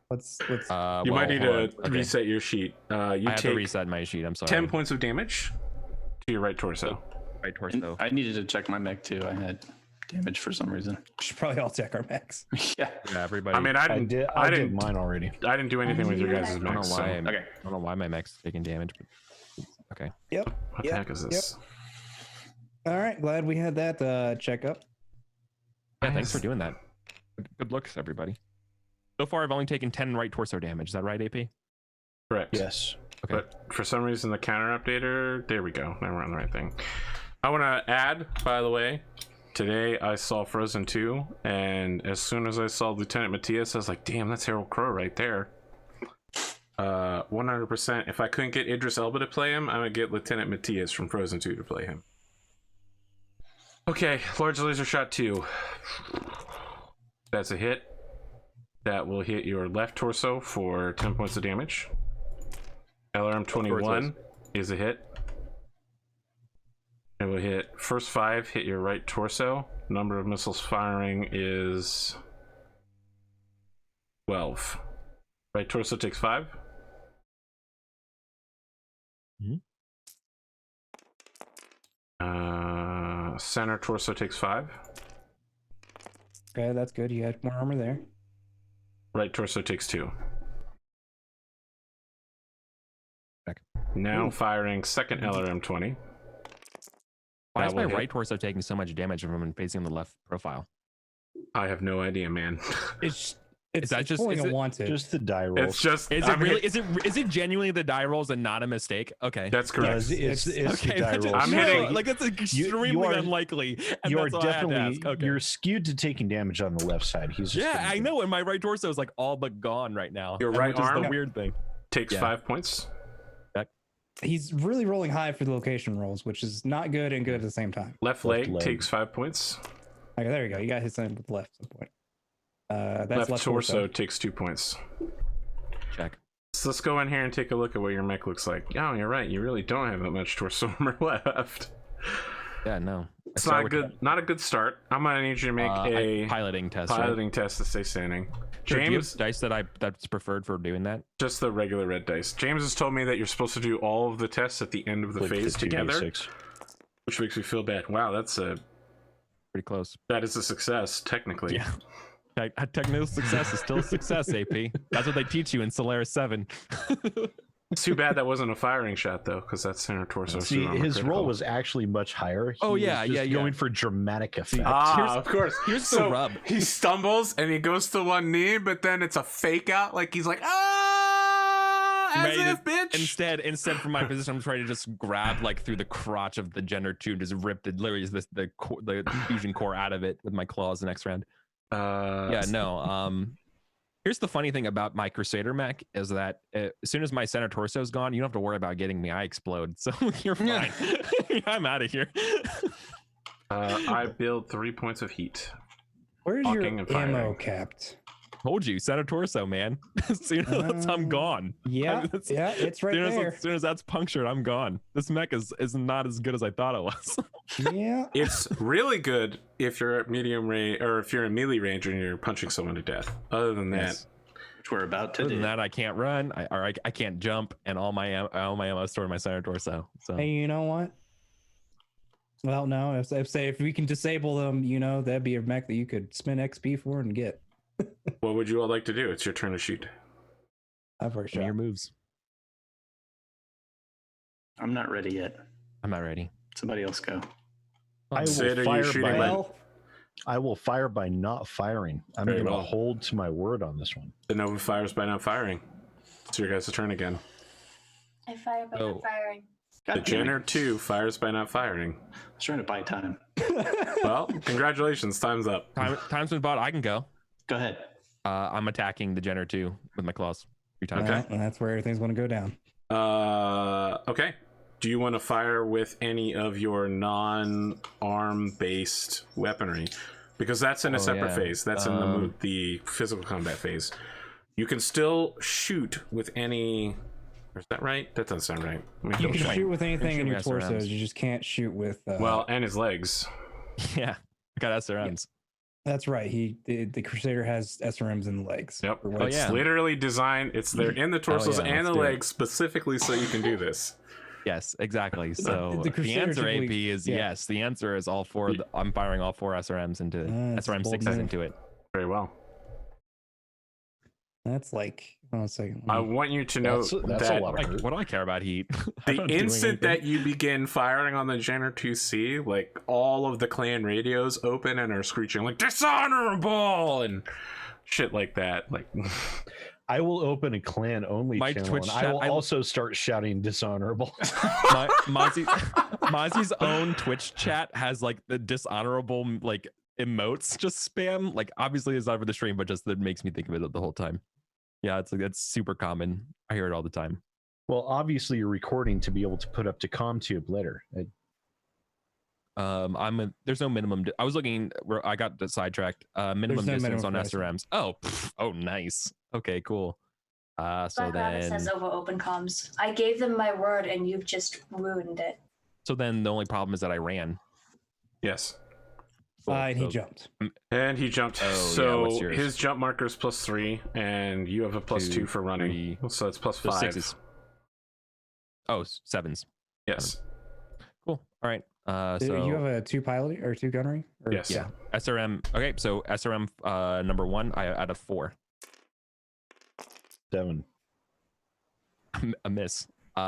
A: Let's
C: You might need to
D: Okay.
C: reset your sheet. You
D: I have to
C: take
D: reset my sheet. I'm sorry.
C: 10 points of damage to your right torso.
D: Right torso.
E: I needed to check my mech too. I had damage for some reason.
A: should probably all check our mechs.
E: Yeah.
D: Yeah, everybody.
C: I mean, I didn't.
B: I did
C: didn't.
B: mine already.
C: I didn't do anything with your guys'
D: I don't know
C: mechs. So.
D: why.
E: Okay.
D: I don't know why my mech's taking damage. But... Okay.
A: Yep.
C: What the heck is this?
A: All right. Glad we had that checkup.
D: Yeah, thanks for doing that. Good looks, everybody. So far, I've only taken 10 right torso damage. Is that right, AP?
C: Correct.
B: Yes.
D: Okay.
C: But for some reason, the counter updater. There we go. Now we're on the right thing. I want to add, by the way, today I saw Frozen 2, and as soon as I saw Lieutenant Matthias, I was like, damn, that's Harold Crow right there. 100%. If I couldn't get Idris Elba to play him, I would get Lieutenant Matthias from Frozen 2 to play him. Okay, large laser shot 2. That's a hit. That will hit your left torso for 10 points of damage. LRM 21 is a hit. It will hit first 5, hit your right torso. Number of missiles firing is 12. Right torso takes 5. Center torso takes 5.
A: Okay, that's good. You had more armor there.
C: Right torso takes 2.
D: Check.
C: Now firing second LRM 20.
D: Why
C: That
D: is my
C: will hit.
D: right torso taking so much damage from facing the left profile?
C: I have no idea, man.
A: It's
D: that just-
A: pulling
D: is
A: a
D: it
A: wanted.
B: Just the die rolls.
C: It's just.
D: Is
C: I'm
D: it really?
C: hit-
D: Is it genuinely the die rolls and not a mistake? Okay.
C: That's
B: No,
C: correct.
B: it's the
D: Okay,
B: die
D: that just-
B: rolls.
C: I'm
D: no,
C: hitting-
D: like that's extremely
B: you are-
D: unlikely. And
B: You are
D: that's all I had to
B: definitely
D: ask. Okay.
B: you're skewed to taking damage on the left side. He's just
D: Yeah,
B: gonna
D: I
B: do-
D: know, and my right torso is like all but gone right now.
C: Your
D: and
C: right
D: which is
C: arm?
D: the weird thing.
C: Takes
D: Yeah.
C: 5 points.
A: He's really rolling high for the location rolls, which is not good and good at the same time.
C: Left
B: Left
C: leg
B: leg.
C: takes 5 points.
A: Okay, there you go. You got hit something with the left at some point. That's
C: Left torso takes 2 points.
D: Check.
C: So let's go in here and take a look at what your mech looks like. Oh, you're right. You really don't have that much torso armor left.
D: Yeah, no.
C: It's not a good start. I'm gonna need you to make a
D: piloting test.
C: piloting test to stay standing.
D: Sure, do you have
C: James,
D: dice that's preferred for doing that.
C: just the regular red dice. James has told me that you're supposed to do all of the tests at the end of the
B: Flip
C: phase
B: the
C: together,
B: 2d6.
C: which makes me feel bad. Wow,
D: Pretty close.
C: that is a success technically.
D: Yeah. Technical success is still a success, AP. That's what they teach you in Solaris 7.
C: It's too bad that wasn't a firing shot though, because that's center torso.
B: See,
C: so I'm a
B: his roll
C: critical.
B: was actually much higher. He
D: Oh,
B: was
D: yeah,
B: just
D: yeah.
B: going for dramatic effect.
C: Of course.
D: Here's
C: So
D: the rub.
C: he stumbles and he goes to one knee, but then it's a fake out. Like he's like, as
D: Right,
C: if, bitch.
D: Instead from my position, I'm trying to just grab like through the crotch of the Jenner tube, just rip the fusion core out of it with my claws the next round. Here's the funny thing about my Crusader mech is that as soon as my center torso is gone, you don't have to worry about getting me. I explode, so you're fine. I'm out of here.
C: I build 3 points of heat.
A: Where's
C: Walking
A: your
C: and firing.
A: ammo capped?
D: Told you, center torso, man. As soon as I'm gone.
A: Yeah, yeah, it's right there.
D: As soon as that's punctured, I'm gone. This mech is not as good as I thought it was.
A: Yeah,
C: It's really good if you're at medium range or if you're in melee range and you're punching someone to death. Other than that,
D: Yes.
E: Which we're about to
D: Other
E: do.
D: than that, I can't run. I can't jump, and all my ammo is stored in my center torso. So
A: hey, you know what? Well, no, if we can disable them, that'd be a mech that you could spend XP for and get.
C: what would you all like to do? It's your turn to shoot.
A: I've already
D: show me
A: shot.
D: your moves.
E: I'm not ready yet.
D: I'm not ready.
E: Somebody else go.
B: I will
C: Sid, are you
B: fire
C: shooting
B: by.
A: Well,
B: I will fire by not firing. I'm
C: Very
B: going to
C: well.
B: hold to my word on this one.
C: The Nova fires by not firing. It's your guys' turn again.
F: I fire by not firing.
C: The
E: God damn it.
C: Jenner 2 fires by not firing.
E: I was trying to buy time.
C: Well, congratulations. Time's up.
D: Time's been bought. I can go.
E: Go ahead.
D: I'm attacking the Jenner 2 with my claws 3 times.
C: Okay.
A: and that's where everything's going to go down.
C: Okay. Do you want to fire with any of your non-arm based weaponry? Because that's in a separate
D: yeah.
C: phase. That's in the physical combat phase. You can still shoot with any. Is that right? That doesn't sound right. Let me
A: You
C: double
A: can
C: check.
A: shoot with anything in your
D: shoot with
A: torsos.
D: SRMs.
A: You just can't shoot with.
C: Well, and his legs.
D: Yeah, I got SRMs.
A: That's right. The Crusader has SRMs in the legs.
C: Yep.
A: For what
C: It's
D: yeah.
C: literally designed. It's there in the torsos
D: yeah,
C: and the
D: let's do it.
C: legs specifically so you can do this.
D: Yes, exactly. So
A: the
D: the
A: Crusader
D: answer,
A: typically-
D: AP, is
A: yeah.
D: yes. The answer is all four. I'm firing all 4 SRMs into
A: That's
D: SRM
A: bold
D: 6s
A: move.
D: into it.
C: Very well.
A: That's like. Hold on a second.
C: I want you to know
B: That's a
C: that
B: lot of
D: Like,
B: hurt.
D: what do I care about heat? I'm
C: the
D: not doing
C: instant that
D: anything.
C: you begin firing on the Jenner 2C, like all of the clan radios open and are screeching like dishonorable and shit like that. Like
B: I will open a clan only
D: My
B: channel,
D: Twitch
B: and I
D: chat-
B: will also start shouting dishonorable.
D: Mozzie's own Twitch chat has like the dishonorable like emotes just spam. Like obviously it's not for the stream, but just that makes me think of it the whole time. Yeah, it's super common. I hear it all the time.
B: Well, obviously you're recording to be able to put up to ComTube later.
D: There's no minimum. I was looking where I got sidetracked. Minimum
A: no
D: distance
A: minimum
D: on
A: for
D: SRMs. Oh, nice. Okay, cool. So
F: Black Rabbit
D: then,
F: says over open comms. I gave them my word and you've just ruined it.
D: the only problem is that I ran.
C: yes.
D: Cool.
A: And he
D: So-
A: jumped.
C: And he jumped.
D: Oh, yeah,
C: so
D: what's yours?
C: his jump marker is +3, and you have a +2
D: 2,
C: for running.
D: 3,
C: So it's
D: So
C: +5.
D: 6s. Oh, 7s.
C: Yes.
D: Cool. All right. So
A: You have a 2 piloting or 2 gunnery? Or,
C: Yes.
D: yeah, SRM. Okay, so SRM number 1 out of 4.
B: 7.
D: A miss. Okay.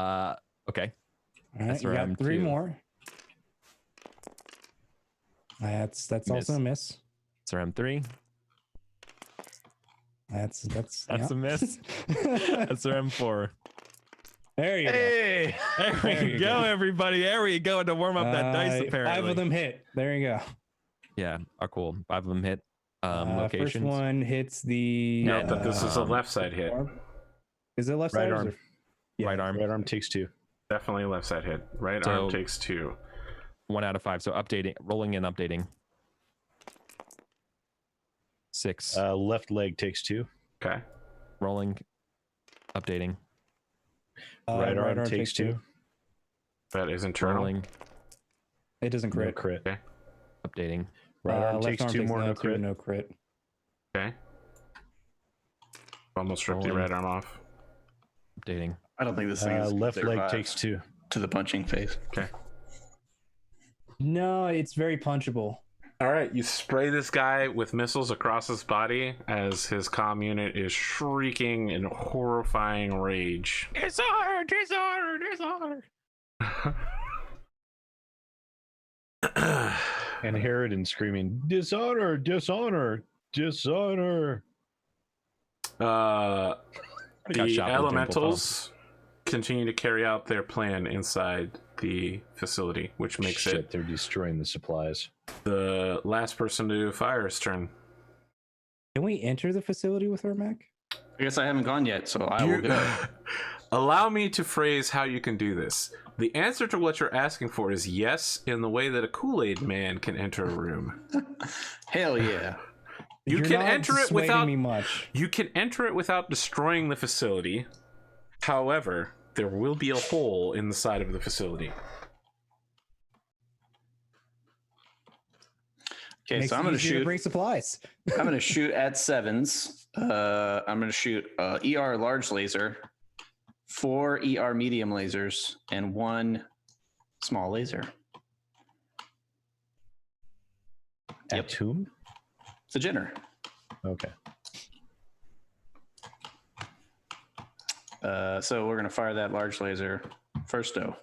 A: All right, you
D: SRM
A: got 3
D: 2.
A: more. That's also a miss.
D: SRM 3.
A: That's
D: That's a miss. SRM 4.
A: There you go.
B: Hey!
D: There
A: There
D: we
A: you
D: go,
A: go.
D: everybody. There we go to warm up that dice. Apparently,
A: 5 of them hit. There you go.
D: Yeah, are cool. 5 of them hit.
A: First
D: Locations.
A: one hits the.
C: No, but this is a
D: Um,
C: left side hit.
A: arm. Is it left
B: Right
A: side?
B: arm.
A: Yeah.
D: Right arm.
B: Right arm takes 2.
C: Definitely left side hit. Right
D: So-
C: arm takes 2.
D: 1 out of 5. So updating, rolling and updating. 6.
B: Left leg takes 2.
C: Okay.
D: Rolling, updating,
B: Right arm takes 2.
C: That is internal.
D: rolling,
A: It doesn't
B: No
A: crit.
B: crit.
C: Okay.
D: Updating.
B: Right arm
A: Left
B: takes
A: arm
B: 2 more, no
A: two,
B: crit.
A: no crit.
C: Okay. Almost ripped the
D: Rolling.
C: right arm off.
D: Updating.
E: I don't think this thing is
B: Left leg
E: survive
B: takes 2.
E: to the punching phase.
C: Okay.
A: No, it's very punchable.
C: All right, you spray this guy with missiles across his body as his comm unit is shrieking in horrifying rage.
D: Dishonor! Dishonor! Dishonor!
B: And Harridan screaming, "Dishonor! Dishonor! Dishonor!"
D: Got
C: The
D: shot with a temple
C: elementals continue to carry out their plan inside the facility, which makes
B: Shit,
C: it
B: they're destroying the supplies.
C: the last person to fire's turn.
A: Can we enter the facility with our mech?
E: I guess I haven't gone yet, so I will go.
C: Allow me to phrase how you can do this. The answer to what you're asking for is yes, in the way that a Kool-Aid man can enter a room.
E: Hell yeah.
C: You
A: You're
C: can
A: not
C: enter it
A: dissuading
C: without
A: me much.
C: You can enter it without destroying the facility. However, there will be a hole in the side of the facility.
E: Okay,
A: Makes
E: so I'm
A: it
E: going to
A: easier
E: shoot.
A: bring supplies.
E: I'm going to shoot at 7s. I'm going to shoot ER large laser, 4 ER medium lasers, and 1 small laser.
B: At whom?
E: It's a Jenner.
B: Okay.
E: So we're going to fire that large laser first, though.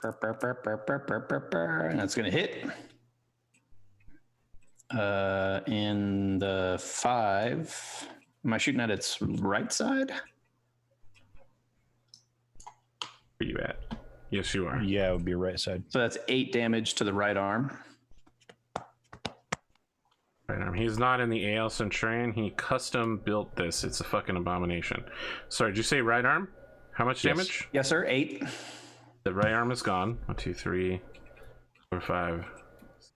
E: And that's going to hit. In the 5. Am I shooting at its right side?
C: Where you at? Yes, you are.
B: Yeah, it would be right side.
E: So that's 8 damage to the right arm.
C: Right arm. He's not in the AL Centurion. He custom built this. It's a fucking abomination. Sorry, did you say right arm? How much
B: Yes.
C: damage?
E: Yes, sir. 8.
C: The right arm is gone. 1, 2, 3, 4, 5,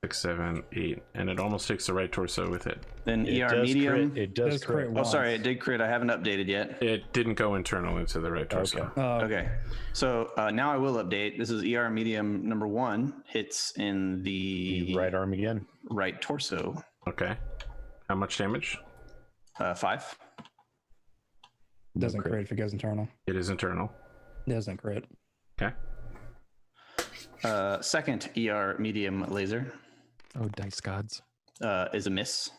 C: 6, 7, 8, and it almost takes the right torso with it.
E: Then
B: It
E: ER
B: does
E: medium.
B: crit. It does
A: Does
B: crit.
A: crit
E: Oh,
A: once.
E: sorry, it did crit. I haven't updated yet.
C: It didn't go internal into the right torso.
B: Okay.
E: Okay, so now I will update. This is ER medium number 1 hits in the
B: Right arm again.
E: right torso.
C: Okay. How much damage?
E: 5.
A: Doesn't crit if it goes internal.
C: It is internal.
A: Doesn't crit.
C: Okay.
E: Second ER medium laser
D: Oh, dice gods.
E: is a miss.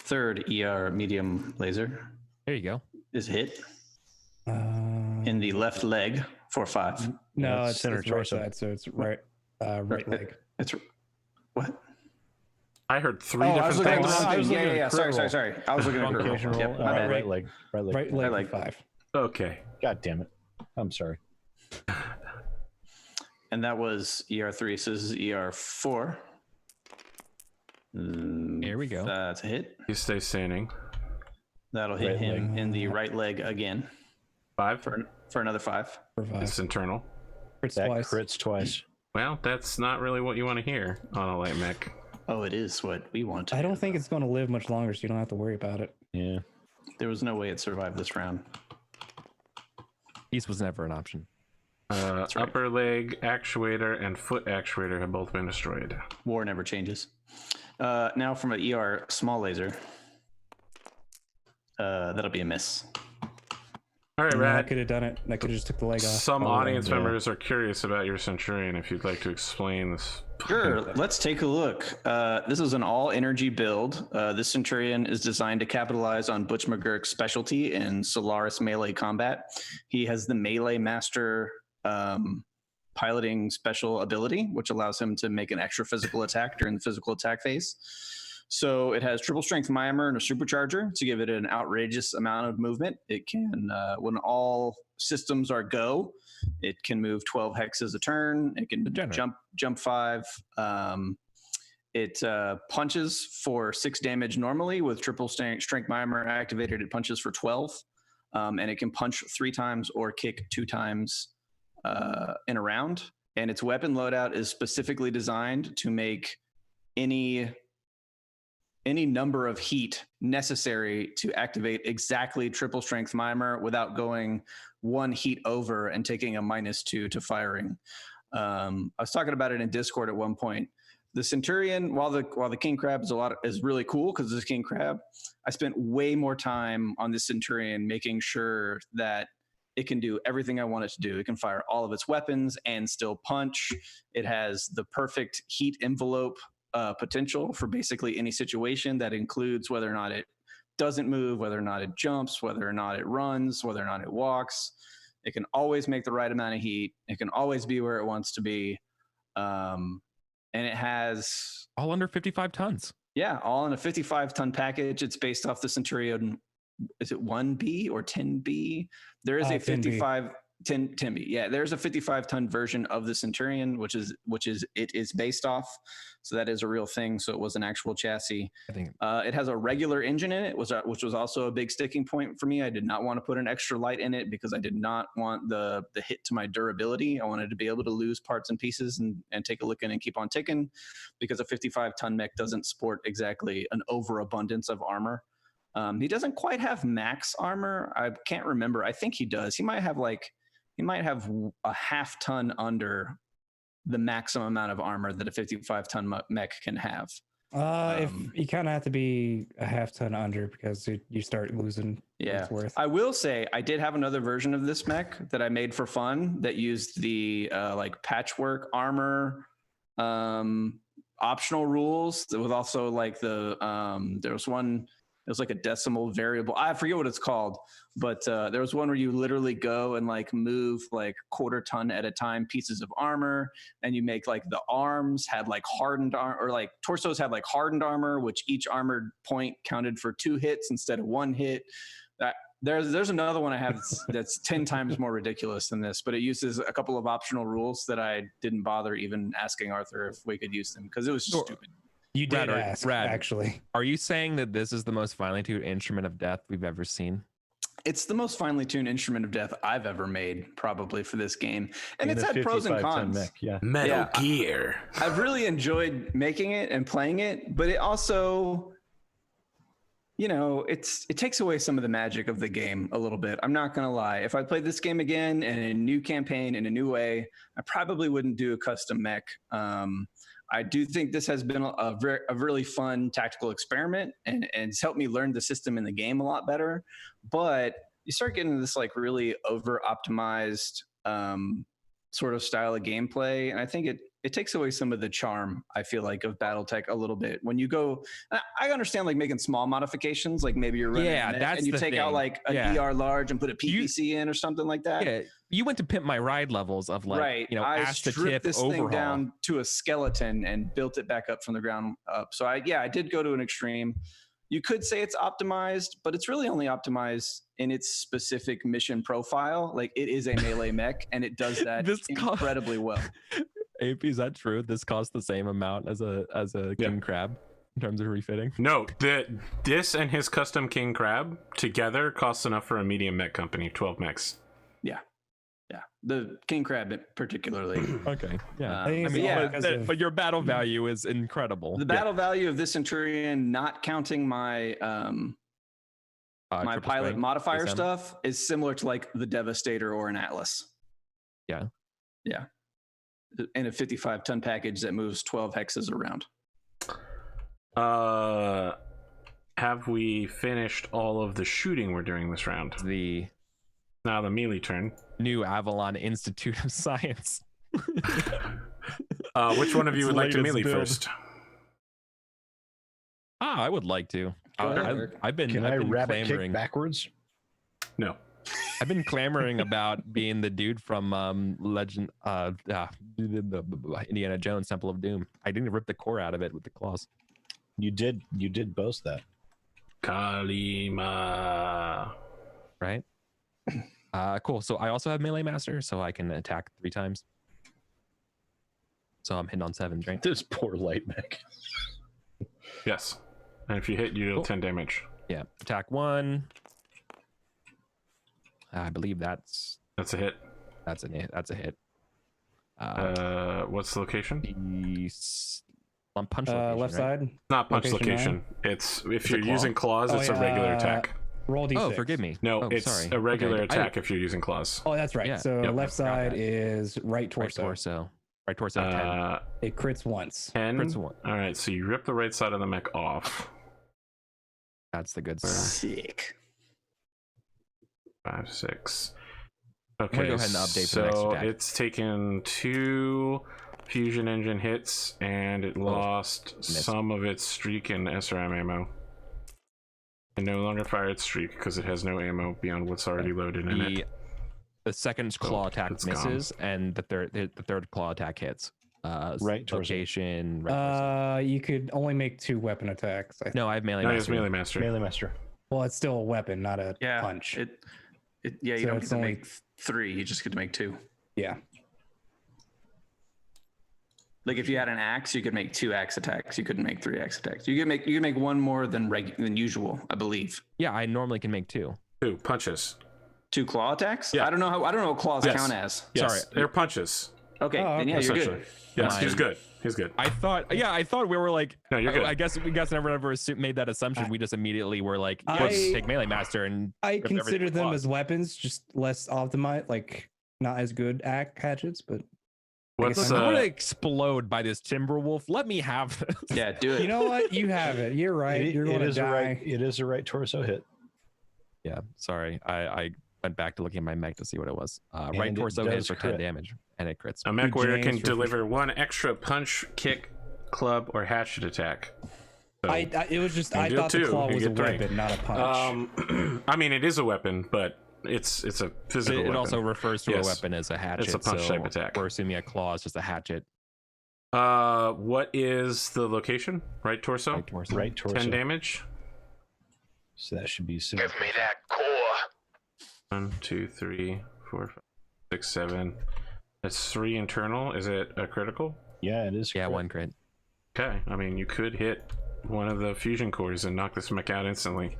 E: Third ER medium laser
D: There you go.
E: is a hit
A: Uh,
E: in the left leg for 5.
A: no,
B: it's
A: it's
B: center
A: right
B: torso.
A: side, so it's right leg.
E: It's what?
C: I heard 3
E: Oh, I was
C: different
E: looking at the
C: things.
E: wrong
B: I was
E: thing.
B: looking
E: Yeah.
B: at
E: Sorry.
B: crit
E: Sorry. I was looking at
B: Occasion
E: crit roll.
B: roll.
E: Yep, my bad.
B: Right leg. Right leg.
A: Right leg
E: Right
A: for
E: leg.
A: 5.
C: Okay.
B: God damn it. I'm sorry.
E: And that was ER3. So this is ER4.
D: Here we go.
E: That's a hit.
C: You stay standing.
E: That'll hit
B: Right
E: him in the right leg again
C: 5.
E: for another 5.
A: For 5.
C: It's internal.
A: Crits
B: That
A: twice.
B: crits twice.
C: Well, that's not really what you want to hear on a light mech.
E: Oh, it is what we want.
A: I don't think it's going to live much longer, so you don't have to worry about it.
B: Yeah.
E: There was no way it survived this round.
D: East was never an option.
E: right.
C: Upper leg actuator and foot actuator have both been destroyed.
E: War never changes. Now from an ER small laser. That'll be a miss.
C: All right,
A: I
C: Rad.
A: could have done it. I could have just took the leg off.
C: Some
A: Oh,
C: audience
B: yeah.
C: members are curious about your Centurion. If you'd like to explain this.
E: Sure, let's take a look. This is an all-energy build. This Centurion is designed to capitalize on Butch McGurk's specialty in Solaris melee combat. He has the Melee Master piloting special ability, which allows him to make an extra physical attack during the physical attack phase. So it has triple strength mimer and a supercharger to give it an outrageous amount of movement. It can, when all systems are go, it can move 12 hexes a turn. It can
D: Degenerate.
E: jump 5. It punches for 6 damage normally with triple strength mimer activated. It punches for 12, and it can punch 3 times or kick 2 times in a round. And its weapon loadout is specifically designed to make any number of heat necessary to activate exactly triple strength mimer without going 1 heat over and taking a -2 to firing. I was talking about it in Discord at one point. The Centurion, while the King Crab is really cool because it's King Crab, I spent way more time on the Centurion making sure that it can do everything I want it to do. It can fire all of its weapons and still punch. It has the perfect heat envelope potential for basically any situation. That includes whether or not it doesn't move, whether or not it jumps, whether or not it runs, whether or not it walks. It can always make the right amount of heat. It can always be where it wants to be. And it has
D: all under 55 tons.
E: Yeah, all in a 55-ton package. It's based off the Centurion. Is it 1B or 10B? There is a 55 10B. Yeah, there's a 55-ton version of the Centurion, which is it is based off. So that is a real thing. So it was an actual chassis.
D: I think
E: it has a regular engine in it, which was also a big sticking point for me. I did not want to put an extra light in it because I did not want the hit to my durability. I wanted to be able to lose parts and pieces and take a look in and keep on ticking, because a 55-ton mech doesn't sport exactly an overabundance of armor. He doesn't quite have max armor. I can't remember. I think he does. He might have a half ton under the maximum amount of armor that a 55-ton mech can have.
A: If you kind of have to be a half ton under, because you start losing its worth.
E: I will say I did have another version of this mech that I made for fun that used the like patchwork armor optional rules. There was also like there was one. It was like a decimal variable. I forget what it's called, but there was one where you literally go and like move like quarter ton at a time pieces of armor, and you make like the arms had like hardened or like torsos had like hardened armor, which each armored point counted for 2 hits instead of 1 hit. There's another one I have that's 10 times more ridiculous than this, but it uses a couple of optional rules that I didn't bother even asking Arthur if we could use them because it was stupid.
A: You did ask, actually.
D: Are you saying that this is the most finely tuned instrument of death we've ever seen?
E: It's the most finely tuned instrument of death I've ever made, probably, for this game. And it's had pros and cons.
C: Metal Gear.
E: I've really enjoyed making it and playing it, but it also, it takes away some of the magic of the game a little bit. I'm not going to lie. If I played this game again in a new campaign in a new way, I probably wouldn't do a custom mech. I do think this has been a really fun tactical experiment, and it's helped me learn the system in the game a lot better. But you start getting this like really over optimized sort of style of gameplay, and I think it takes away some of the charm, I feel like, of Battletech a little bit. When you go, I understand like making small modifications, like maybe you're running and you take out like a DR large and put a PVC in or something like that.
D: Yeah, you went to pimp my ride levels of like,
E: I
D: ash to
E: stripped
D: tip
E: this
D: overhaul.
E: thing down to a skeleton and built it back up from the ground up. So I did go to an extreme. You could say it's optimized, but it's really only optimized in its specific mission profile. Like it is a melee mech, and it does that incredibly well.
D: AP, is that true? This costs the same amount as a King Crab in terms of refitting?
C: No, this and his custom King Crab together costs enough for a medium mech company, 12 mechs.
E: Yeah, the King Crab particularly.
D: Okay, yeah.
A: But
D: your battle value is incredible.
E: The battle value of this Centurion, not counting my my pilot modifier stuff, is similar to like the Devastator or an Atlas.
D: Yeah.
E: In a 55-ton package that moves 12 hexes around.
C: Have we finished all of the shooting we're doing this round? Now the melee turn.
D: New Avalon Institute of Science.
C: Which one of you would like to melee first?
D: I would like to. I've been
B: rabbit
D: clamoring
B: kick backwards?
C: No.
D: I've been clamoring about being the dude from Indiana Jones Temple of Doom. I didn't rip the core out of it with the claws.
B: You did boast that.
C: Kalima.
D: Right? Cool. So I also have melee master, so I can attack 3 times. So I'm hitting on 7, right?
B: This poor light mech.
C: Yes. And if you hit, you deal 10 damage.
D: Yeah. Attack 1. I believe that's
C: a hit.
D: That's a hit.
C: What's the location?
D: On punch location,
A: left side.
C: Not punch location. It's if you're using claws, it's a regular attack.
A: Roll D6.
D: Oh, forgive me.
C: No, it's a regular attack if you're using claws.
A: Oh, that's right.
D: Yeah.
A: So left side is right torso.
D: Right torso 10.
A: It crits once.
C: 10.
D: Crits one.
C: All right, so you rip the right side of the mech off.
D: That's the good stuff.
E: Sick.
C: 5, 6.
D: gonna
C: Okay,
D: go ahead and update for the next
C: so
D: attack.
C: it's taken 2 fusion engine hits, and it lost
D: missed.
C: some of its streak and SRM ammo. And no longer fire its streak because it has no ammo beyond what's already loaded in it.
D: The second claw attack
C: it's gone.
D: misses, and the third claw attack hits.
B: Right torso.
D: Location. Right torso.
A: You could only make 2 weapon attacks.
D: No, I have melee.
C: No, it's
D: mastery.
C: melee master.
B: Melee master.
A: Well, it's still a weapon, not a
E: Yeah.
A: punch.
E: You
A: So
E: don't
A: it's
E: get to
A: only-
E: make 3. You just get to make 2.
A: Yeah.
E: Like if you had an axe, you could make 2 axe attacks. You couldn't make 3 axe attacks. You can make 1 more than usual, I believe.
D: Yeah, I normally can make 2.
C: 2 punches.
E: 2 claw attacks?
C: Yeah.
E: I don't know what claws
C: Yes.
E: count as.
C: Yes,
D: Sorry.
C: they're punches.
E: Okay,
A: Oh,
E: then yeah,
A: okay.
E: you're
C: Essentially.
E: good.
C: Yes,
D: Mine-
C: he's good. He's good.
D: I thought we were like.
C: No, you're good.
D: I guess we guys never made that assumption. We just immediately were like,
A: I-
D: let's take melee master and.
A: I
D: rip everything
A: consider
D: with
A: them
D: claws.
A: as weapons, just less optimized, like not as good hatchets, but
C: What's
D: I'm gonna explode by this Timberwolf. Let me have this.
E: Yeah, do it.
A: you know what? You have it. You're right. You're
B: It
A: going to
B: is a
A: die.
B: right. It is a right torso hit.
D: Yeah, sorry. I went back to looking at my mech to see what it was. Right
B: And it
D: torso
B: does
D: hits for 10
B: crit.
D: damage, and it crits.
C: A Mechwarrior
A: James
C: can
A: for-
C: deliver 1 extra punch, kick, club, or hatchet attack. So,
A: It was just
C: You
A: I
C: deal
A: thought the
C: 2,
A: claw
C: you
A: was a
C: get 3.
A: weapon, not a punch.
C: I mean, it is a weapon, but it's a physical
D: It
C: weapon.
D: also refers to
C: Yes.
D: a weapon as a hatchet.
C: a punch
D: so
C: type attack.
D: We're assuming a claw is just a hatchet.
C: What is the location? Right torso?
D: Right torso.
B: Right torso.
C: 10 damage.
B: So that should be
G: Give me that core.
C: 1, 2, 3, 4, 5, 6, 7. That's 3 internal. Is it a critical?
B: Yeah, it is.
D: Yeah,
B: crit.
D: 1 crit.
C: Okay. I mean, you could hit one of the fusion cores and knock this mech out instantly.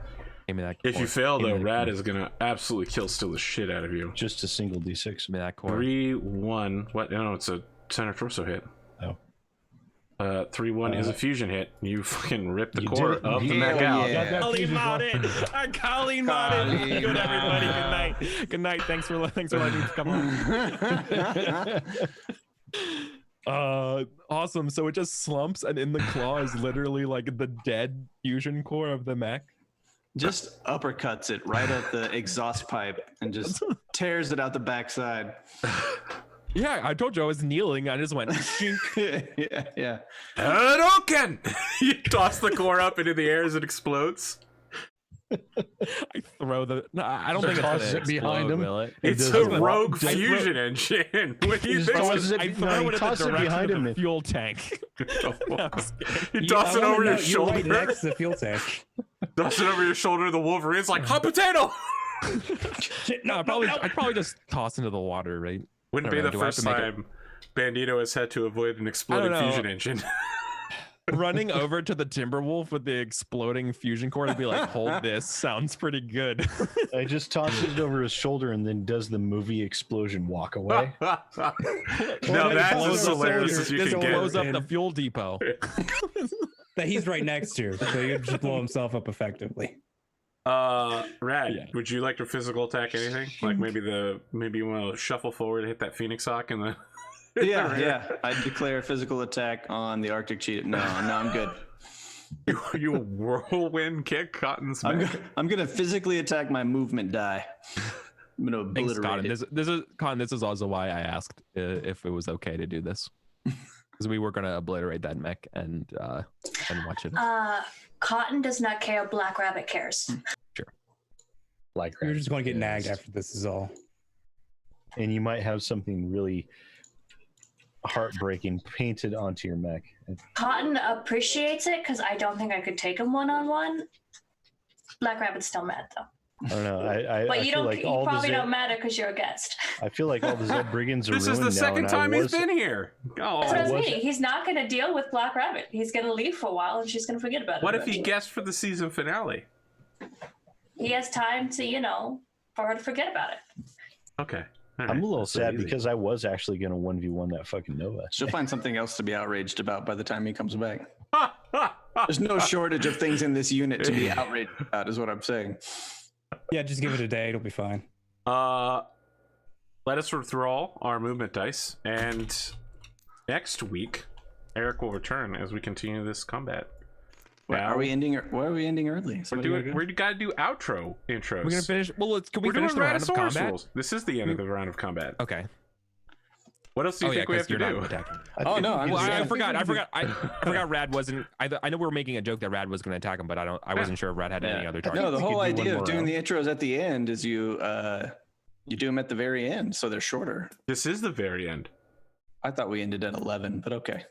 D: Give me that.
C: If
D: core.
C: you fail,
D: Give me
C: though,
D: the-
C: Rad is gonna absolutely kill still the shit out of you.
B: Just a single d6.
D: Give me that core.
C: 3, 1. What? No, it's a center torso hit.
B: Oh.
C: 3, 1 is a fusion hit. You fucking rip the
B: You
C: core
B: did it.
C: of the
B: Hell
C: mech out.
E: yeah.
D: Kali modded. Kali modded. Good everybody. Good night. Good night. Thanks for letting me come on. Awesome. So it just slumps, and in the claw is literally like the dead fusion core of the mech.
E: Just uppercuts it right at the exhaust pipe and just tears it out the backside.
D: Yeah, I told you I was kneeling. I just went. Shink.
E: yeah.
C: Hadouken! You toss the core up into the air as it explodes.
D: I throw the. No, I don't think it's
B: Tosses
D: gonna
B: it behind
D: explode,
B: him.
D: will it?
C: It's
B: does
C: a
B: it.
C: rogue
B: I
C: fusion engine. What do you
B: Just
C: think?
B: tosses it-
D: I
B: no,
D: throw
B: he
D: it in the
B: tosses it
D: direction
B: behind
D: of
B: him
D: the
B: and-
D: fuel tank.
C: You toss it over your shoulder.
A: You're right next to the fuel tank.
C: Toss it over your shoulder. The Wolverine's like hot potato.
A: Shit,
D: No, I'd probably just toss into the water, right?
C: Wouldn't
D: I
C: be
D: don't
C: the
D: know, do I have
C: first
D: to make
C: time Bandito has had to avoid an exploding
D: know.
C: fusion engine.
D: Running over to the Timberwolf with the exploding fusion core to be like, hold this, sounds pretty good.
B: I just tosses it over his shoulder and then does the movie explosion walk away.
C: Now
A: Well,
C: that's
A: blows
C: as
A: the
C: hilarious
A: cylinder.
C: as you
D: This
C: can
D: blows
C: get.
D: up the fuel depot.
A: That he's right next to, so you just blow himself up effectively.
C: Rad,
D: Yeah.
C: would you like to physical attack anything? Like maybe you want to shuffle forward and hit that Phoenix Hawk in the.
E: Yeah. I declare a physical attack on the Arctic cheetah. No, I'm good.
C: You whirlwind kick Cotton's mech.
E: I'm gonna physically attack my movement die. I'm gonna
D: Thanks,
E: obliterate
D: Cotton.
E: it.
D: This is also why I asked if it was okay to do this. Because we were gonna obliterate that mech and watch it.
F: Cotton does not care. Black Rabbit cares.
B: Like
A: You're just going to get nagged after this is all.
B: And you might have something really heartbreaking painted onto your mech.
F: Cotton appreciates it because I don't think I could take him one-on-one. Black Rabbit's still mad though.
B: I don't know. I
F: But you
B: feel
F: don't.
B: like
F: You
B: all the
F: probably
B: Zed,
F: don't matter because you're a guest.
B: I feel like all the Zed brigands are
C: This is
B: ruined
C: the second
B: now,
C: time
B: and I
C: he's
B: was-
C: been here.
F: That's what I was
B: was-
F: meaning. He's not going to deal with Black Rabbit. He's going to leave for a while, and she's going to forget about it.
C: What if he
F: eventually.
C: guessed for the season finale?
F: He has time to, for her to forget about it.
C: Okay. All
B: I'm
C: right.
B: a little
C: That's so
B: sad
C: easy.
B: because I was actually going to 1v1 that fucking Nova.
E: She'll find something else to be outraged about by the time he comes back. There's no shortage of things in this unit to be outraged about, is what I'm saying.
A: Yeah, just give it a day. It'll be fine.
C: Let us withdraw our movement dice, and next week, Eric will return as we continue this combat.
E: Why are we ending early?
C: We gotta do intros.
D: We're gonna finish. Well, can we
C: We're
D: finish
C: doing
D: the round of
C: Raddosaurus
D: combat?
C: rules. This is the end of the round of combat.
D: Okay.
C: What else do you think we have to do?
E: Oh no,
D: I forgot Rad wasn't. I know we were making a joke that Rad was going to attack him, but I wasn't sure if Rad had any other targets.
E: No, the whole idea of doing the intros at the end is you do them at the very end, so they're shorter.
C: This is the very end.
E: I thought we ended at 11, but okay.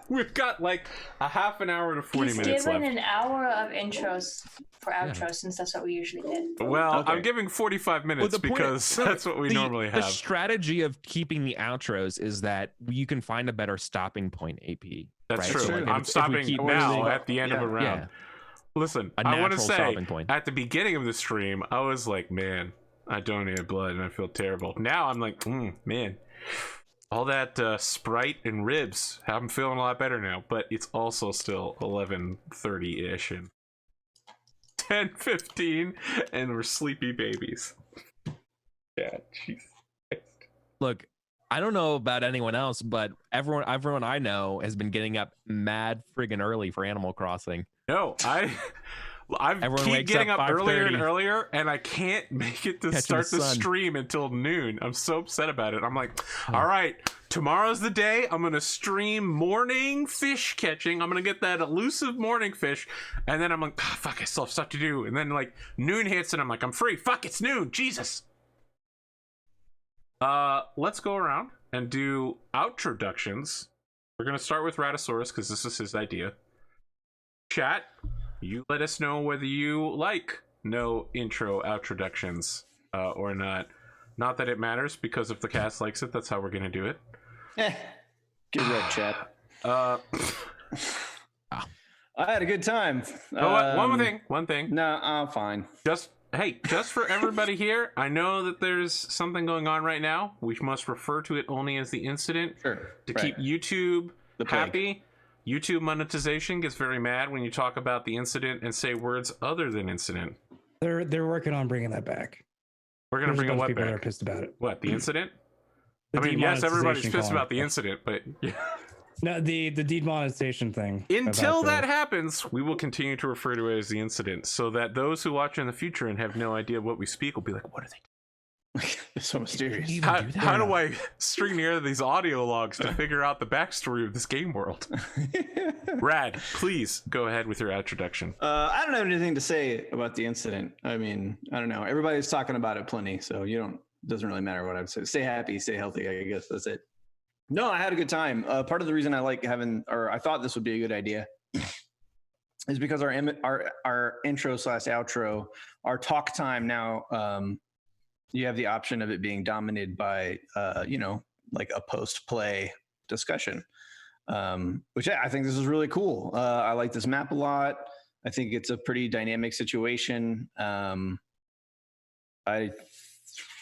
C: We've got like a half an hour to 40
F: He's
C: minutes
F: given
C: left.
F: an hour of intros for outros since that's what we usually did.
C: Well,
E: Okay.
C: I'm giving 45 minutes because that's what we normally
D: The
C: have.
D: strategy of keeping the outros is that you can find a better stopping point. AP.
C: That's
D: right?
C: true.
D: So, like,
C: I'm
D: if we
C: stopping
D: keep
C: now
D: moving-
C: at the end of a round.
D: Yeah.
C: Listen,
D: A
C: I want to
D: natural
C: say
D: stopping point.
C: at the beginning of the stream, I was like, man, I donated blood and I feel terrible. Now I'm like, man, all that Sprite and ribs, I'm feeling a lot better now. But it's also still 11:30-ish and 10:15, and we're sleepy babies. Yeah, jeez.
D: Look, I don't know about anyone else, but everyone I know has been getting up mad friggin' early for Animal Crossing.
C: No, I
D: Everyone
C: keep
D: wakes
C: getting up earlier and
D: 5:30.
C: earlier, and I can't make it to
D: Catching
C: start
D: the
C: the
D: sun.
C: stream until noon. I'm so upset about it. I'm like, all right, tomorrow's the day. I'm gonna stream morning fish catching. I'm gonna get that elusive morning fish, and then I'm like, fuck, I still have stuff to do. And then like noon hits, and I'm like, I'm free. Fuck, it's noon. Jesus. Let's go around and do outroductions. We're gonna start with Raddosaurus because this is his idea. Chat, you let us know whether you like no intro outroductions or not. Not that it matters, because if the cast likes it, that's how we're gonna do it.
E: Get right, chat.
C: Uh,
E: I had a good time.
C: one thing.
E: No, I'm fine.
C: Just for everybody here, I know that there's something going on right now. We must refer to it only as the incident
E: Sure.
C: to keep YouTube
E: The plague.
C: happy. YouTube monetization gets very mad when you talk about the incident and say words other than incident.
A: They're working on bringing that back.
C: We're gonna
A: There's
C: bring
A: a
C: a
A: bunch
C: what
A: of people that are
C: back?
A: pissed about it.
C: What, the incident?
A: The
C: I mean, yes, everybody's
A: demonetization
C: pissed
A: calling
C: about the
A: it.
C: incident, but
A: No, the demonetization thing.
C: until
A: about
C: that
A: the-
C: happens, we will continue to refer to it as the incident, so that those who watch in the future and have no idea what we speak will be like, what are they
E: It's so mysterious.
C: How do I string together these audio logs to figure out the backstory of this game world? Rad, please go ahead with your introduction.
E: I don't have anything to say about the incident. I mean, I don't know. Everybody's talking about it plenty, so doesn't really matter what I would say. Stay happy, stay healthy. I guess that's it. No, I had a good time. Part of the reason I like I thought this would be a good idea, is because our intro / outro, our talk time now. You have the option of it being dominated by, like a post-play discussion, which I think this is really cool. I like this map a lot. I think it's a pretty dynamic situation.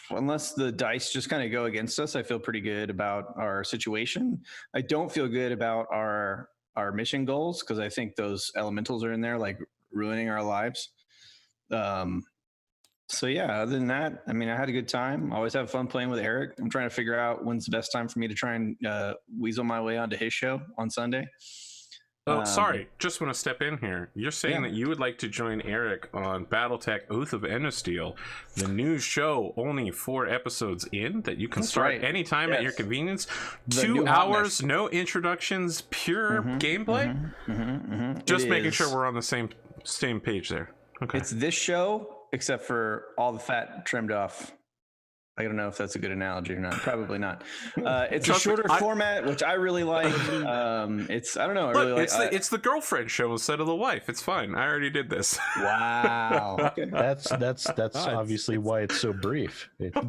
E: Unless the dice just kind of go against us, I feel pretty good about our situation. I don't feel good about our mission goals, because I think those elementals are in there, like ruining our lives. So yeah, other than that, I mean, I had a good time. I always have fun playing with Eric. I'm trying to figure out when's the best time for me to try and weasel my way onto his show on Sunday.
C: Oh, sorry. Just want to step in here. You're saying that you would like to join Eric on Battletech Oath of Endosteel, the new show only 4 episodes in that you can start anytime at your convenience. 2 hours, no introductions, pure gameplay. Just making sure we're on the same page there. Okay.
E: It's this show, except for all the fat trimmed off. I don't know if that's a good analogy or not. Probably not. It's a shorter format, which I really like. It's I don't know. I really like.
C: It's the girlfriend show instead of the wife. It's fine. I already did this.
E: Wow. Okay.
B: That's obviously why it's so brief.
E: But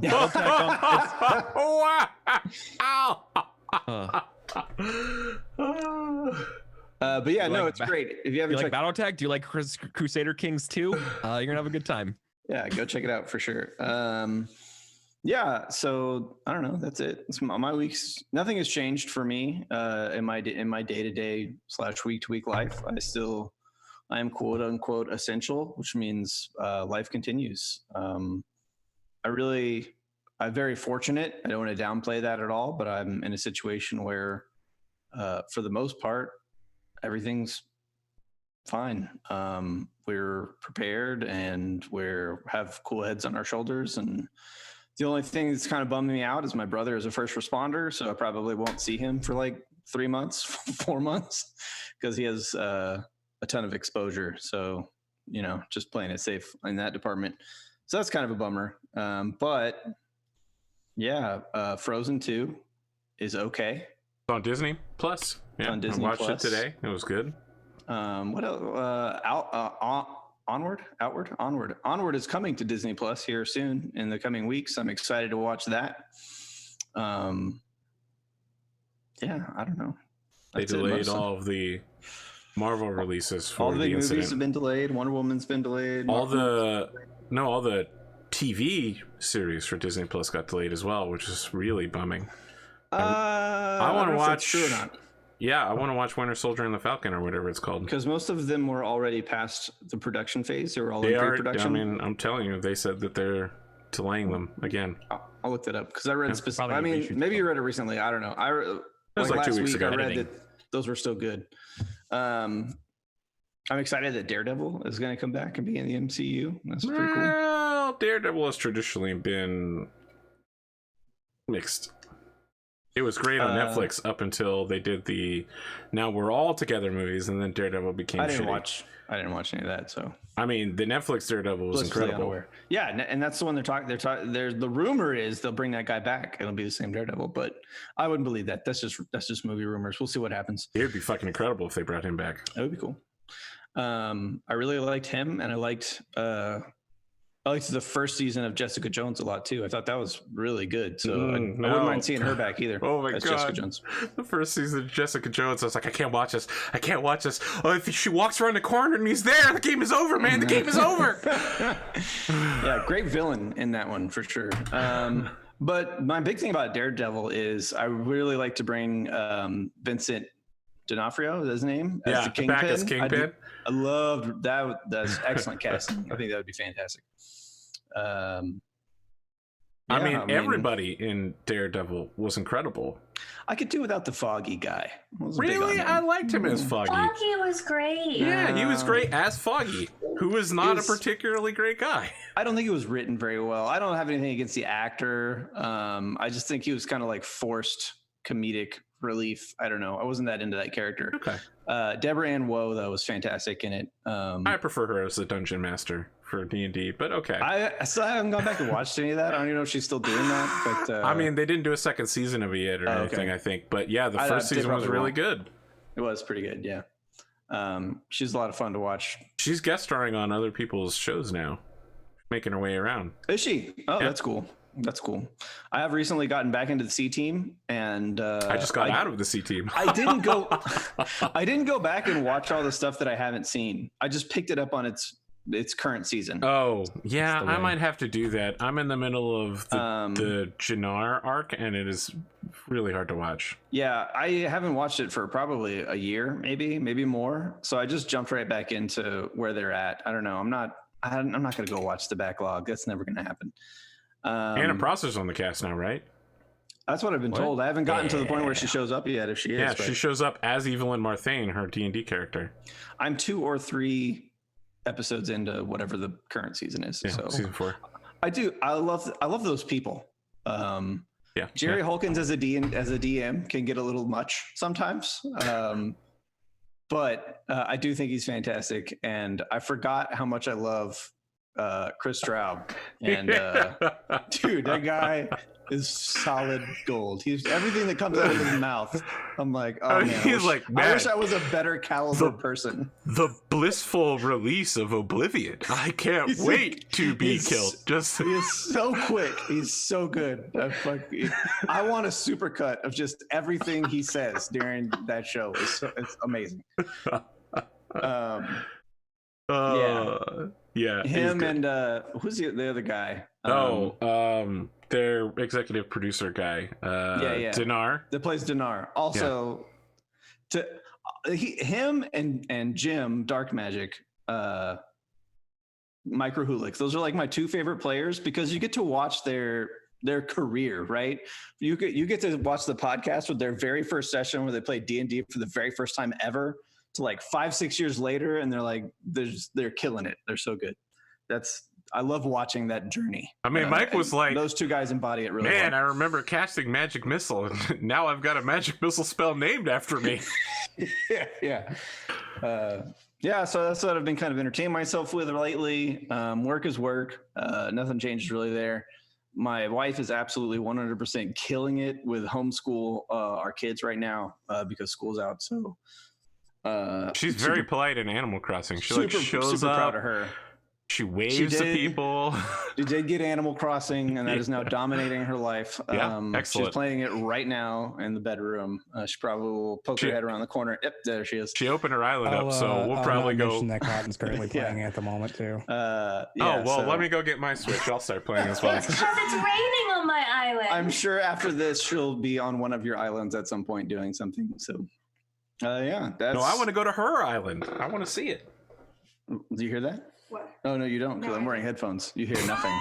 E: yeah, no,
D: like
E: it's great. If you haven't
D: like
E: checked,
D: Battletech? Do you like Crusader Kings 2? You're gonna have a good time.
E: yeah, go check it out for sure. Yeah, so I don't know. That's it. It's my weeks. Nothing has changed for me in my day-to-day / week-to-week life. I am quote unquote essential, which means life continues. I really I'm very fortunate. I don't want to downplay that at all, but I'm in a situation where, for the most part, everything's fine. We're prepared and have cool heads on our shoulders. And the only thing that's kind of bumming me out is my brother is a first responder, so I probably won't see him for like 3 months, 4 months, because he has a ton of exposure. So, just playing it safe in that department. So that's kind of a bummer. But yeah, Frozen 2 is okay.
C: It's on Disney Plus. Yeah,
E: on Disney
C: I watched
E: Plus.
C: it today. It was good.
E: What else? Onward is coming to Disney Plus here soon in the coming weeks. I'm excited to watch that. Yeah, I don't know.
C: They delayed all of the Marvel releases for
E: all the big
C: incident.
E: movies have been delayed. Wonder Woman's been delayed.
C: All the TV series for Disney Plus got delayed as well, which is really bumming. I want to watch.
E: True or not?
C: Yeah, I want to watch Winter Soldier and the Falcon or whatever it's called.
E: Because most of them were already past the production phase. They were all
C: They
E: in
C: are.
E: pre-production.
C: I mean, I'm telling you, they said that they're delaying them again.
E: I'll look that up because I read
C: Yeah,
E: specific.
D: probably
E: I mean,
D: reshoots
E: maybe you read it recently. I don't know.
C: It was like 2
E: last
C: weeks
E: week,
C: ago.
E: I read
D: Editing.
E: that those were still good. I'm excited that Daredevil is going to come back and be in the MCU. That's pretty cool.
C: Well, Daredevil has traditionally been mixed. It was great on Netflix up until they did the Now We're All Together movies, and then Daredevil became
E: I didn't
C: shitty.
E: watch any of that. So
C: I mean, the Netflix Daredevil was
E: blissfully
C: incredible.
E: unaware. Yeah, and that's the one they're talking. There's the rumor is they'll bring that guy back. It'll be the same Daredevil, but I wouldn't believe that. That's just movie rumors. We'll see what happens.
C: It would be fucking incredible if they brought him back.
E: That would be cool. I really liked him, and I liked the first season of Jessica Jones a lot too. I thought that was really good. So I wouldn't mind seeing her back either.
C: Oh my
E: as
C: god,
E: Jessica Jones.
C: The first season of Jessica Jones, I was like, I can't watch this. Oh, if she walks around the corner and he's there, the game is over, man. The game is over.
E: Yeah, great villain in that one for sure. But my big thing about Daredevil is I really like to bring Vincent D'Onofrio, is his name, as the Kingpin.
C: back as Kingpin.
E: I loved that. That's excellent casting. I think that would be fantastic.
C: I mean, everybody in Daredevil was incredible.
E: I could do without the Foggy guy. I wasn't big on
C: Really?
E: him.
C: I liked him as Foggy.
F: Foggy was great.
C: Yeah, he was great as Foggy, who was not
E: He was-
C: a particularly great guy.
E: I don't think it was written very well. I don't have anything against the actor. I just think he was kind of like forced comedic relief. I don't know. I wasn't that into that character.
C: Okay.
E: Deborah Ann Woe, though, was fantastic in it.
C: I prefer her as the dungeon master for D&D, but okay.
E: I still haven't gone back and watched any of that. I don't even know if she's still doing that. But
C: I mean, they didn't do a second season of it yet or anything, I think. But yeah, the first
E: they
C: season was
E: probably
C: really
E: won't.
C: good.
E: it was pretty good. Yeah. She's a lot of fun to watch.
C: She's guest starring on other people's shows now, making her way around.
E: Is she? Oh,
C: Yeah.
E: that's cool. That's cool. I have recently gotten back into the C team, and
C: I just got out of the C team.
E: I didn't go. I didn't go back and watch all the stuff that I haven't seen. I just picked it up on its current season.
C: Oh, yeah,
D: That's the
C: I
D: way.
C: might have to do that. I'm in the middle of the Jannar arc, and it is really hard to watch.
E: Yeah, I haven't watched it for probably a year, maybe more. So I just jumped right back into where they're at. I don't know. I'm not going to go watch the backlog. That's never going to happen.
C: Anna Prosser's on the cast now, right?
E: That's what I've been told. I haven't gotten to the point where she shows up yet. If she is,
C: Yeah,
E: but
C: she shows up as Evelyn Marthane, her D&D character.
E: I'm 2 or 3 episodes into whatever the current season is.
C: Yeah,
E: So
C: season 4.
E: I do. I love those people.
C: Yeah,
E: Jerry
C: yeah.
E: Holkins as a DM can get a little much sometimes. But I do think he's fantastic, and I forgot how much I love Chris Straub. And dude, that guy is solid gold. He's everything that comes out of his mouth. I'm like, oh man,
C: He's like,
E: I
C: man,
E: wish I was a better caliber person.
C: the blissful release of Oblivion. I can't
E: He's
C: wait to be
E: he's-
C: killed. Just
E: He is so quick. He's so good. I want a supercut of just everything he says during that show. It's amazing.
C: Yeah, he's
E: Him
C: good.
E: and who's the other guy?
C: Their executive producer guy,
E: Yeah.
C: Dinar.
E: That plays Dinar. Also, him and Jim Dark Magic, Micro Hulix. Those are like my 2 favorite players because you get to watch their their career, right? You get to watch the podcast with their very first session where they play D&D for the very first time ever to like 5-6 years later, and they're like they're killing it. They're so good. I love watching that journey.
C: I mean, Mike was like,
E: those two guys embody it really well.
C: man, I remember casting Magic Missile, and now I've got a Magic Missile spell named after me.
E: Yeah. So that's what I've been kind of entertaining myself with lately. Work is work. Nothing changes really there. My wife is absolutely 100% killing it with homeschool our kids right now because school's out. So
C: she's very polite in Animal Crossing. She like shows
E: super
C: up.
E: proud of her.
C: She waves to people.
E: She did get Animal Crossing, and that is now dominating her life.
C: Yeah, excellent.
E: She's playing it right now in the bedroom. She probably will poke her head around the corner. Yep, there she is.
C: She opened her island up, so we'll probably go.
A: That Cotton's currently playing at the moment too.
C: Let me go get my Switch. I'll start playing as well.
F: It's because it's raining on my island.
E: I'm sure after this, she'll be on one of your islands at some point doing something. So, that's.
C: No, I want to go to her island. I want to see it.
E: Do you hear that?
F: What?
E: Oh no, you don't, because I'm wearing headphones. You hear nothing.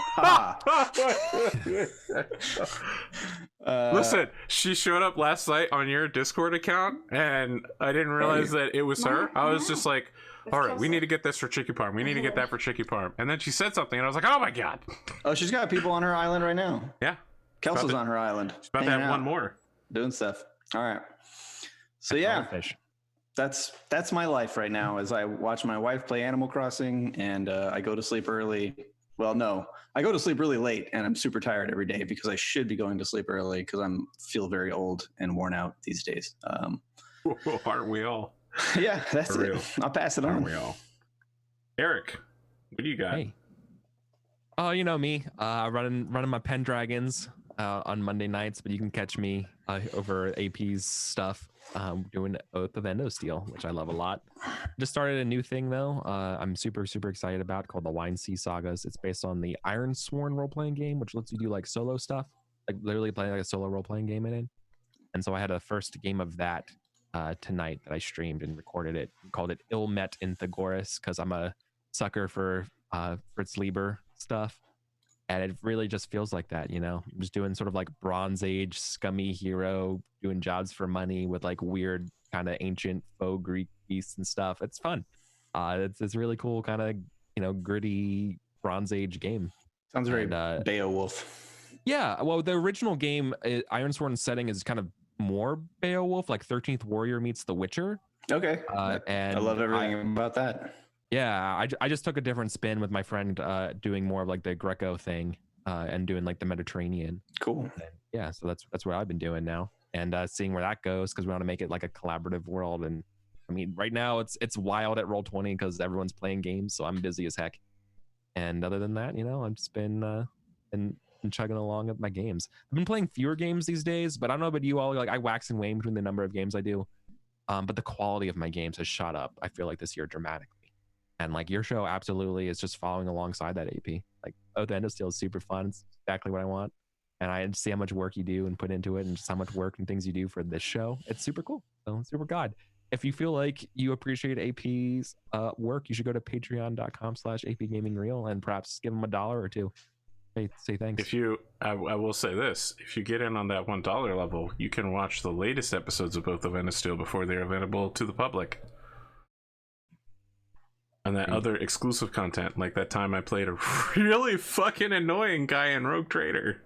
C: Listen, she showed up last night on your Discord account, and I didn't realize that it was her. I was just like, all right, we need to get this for Chicky Parm. We need to get that for Chicky Parm. And then she said something, and I was like, oh my god. Oh,
E: she's got people on her island right now.
C: Yeah.
E: Kelso's on her island.
C: She's about to have one more.
E: Doing stuff. All right. So that's my life right now as I watch my wife play Animal Crossing, and I go to sleep early. Well, no, I go to sleep really late, and I'm super tired every day because I should be going to sleep early because feel very old and worn out these days.
C: Aren't we all?
E: Yeah, that's
C: For
E: it.
C: real.
E: I'll pass it on.
C: Aren't we all? Eric, what do you got?
D: Hey. Oh, you know me, running my Pendragons on Monday nights, but you can catch me over AP's stuff doing Oath of Endosteel, which I love a lot. Just started a new thing though. I'm super excited about, called the Wine Sea Sagas. It's based on the Iron Sworn role-playing game, which lets you do like solo stuff, like literally play like a solo role-playing game in it. And so I had a first game of that tonight that I streamed and recorded it. Called it Ill Met in Thegoris because I'm a sucker for Fritz Lieber stuff. And it really just feels like that, you know. I'm just doing sort of like Bronze Age scummy hero, doing jobs for money with like weird kind of ancient faux Greek beasts and stuff. It's fun. It's really cool, kind of, you know, gritty Bronze Age game.
E: Sounds very Beowulf.
D: Yeah, well, the original game, Ironsworn setting is kind of more Beowulf, like 13th Warrior meets The Witcher.
E: Okay,
D: and
E: I love everything about that.
D: Yeah, I just took a different spin with my friend doing more of like the Greco thing and doing like the Mediterranean.
E: Cool.
D: And yeah, so that's what I've been doing now, and seeing where that goes because we want to make it like a collaborative world. And I mean, right now it's wild at Roll20 because everyone's playing games, so I'm busy as heck. And other than that, you know, I've just been chugging along with my games. I've been playing fewer games these days, but I don't know about you all. Like I wax and wane between the number of games I do, but the quality of my games has shot up. I feel like this year dramatically. And like your show absolutely is just following alongside that AP. Like Oath of Endosteel is super fun. It's exactly what I want. And I see how much work you do and put into it and just how much work and things you do for this show. It's super cool. So super God. If you feel like you appreciate AP's work, you should go to patreon.com/APGamingREAL and perhaps give them $1 or $2. Say thanks.
C: I will say this, if you get in on that $1 level, you can watch the latest episodes of Oath of Endosteel before they're available to the public. And that other exclusive content, like that time I played a really fucking annoying guy in Rogue Trader.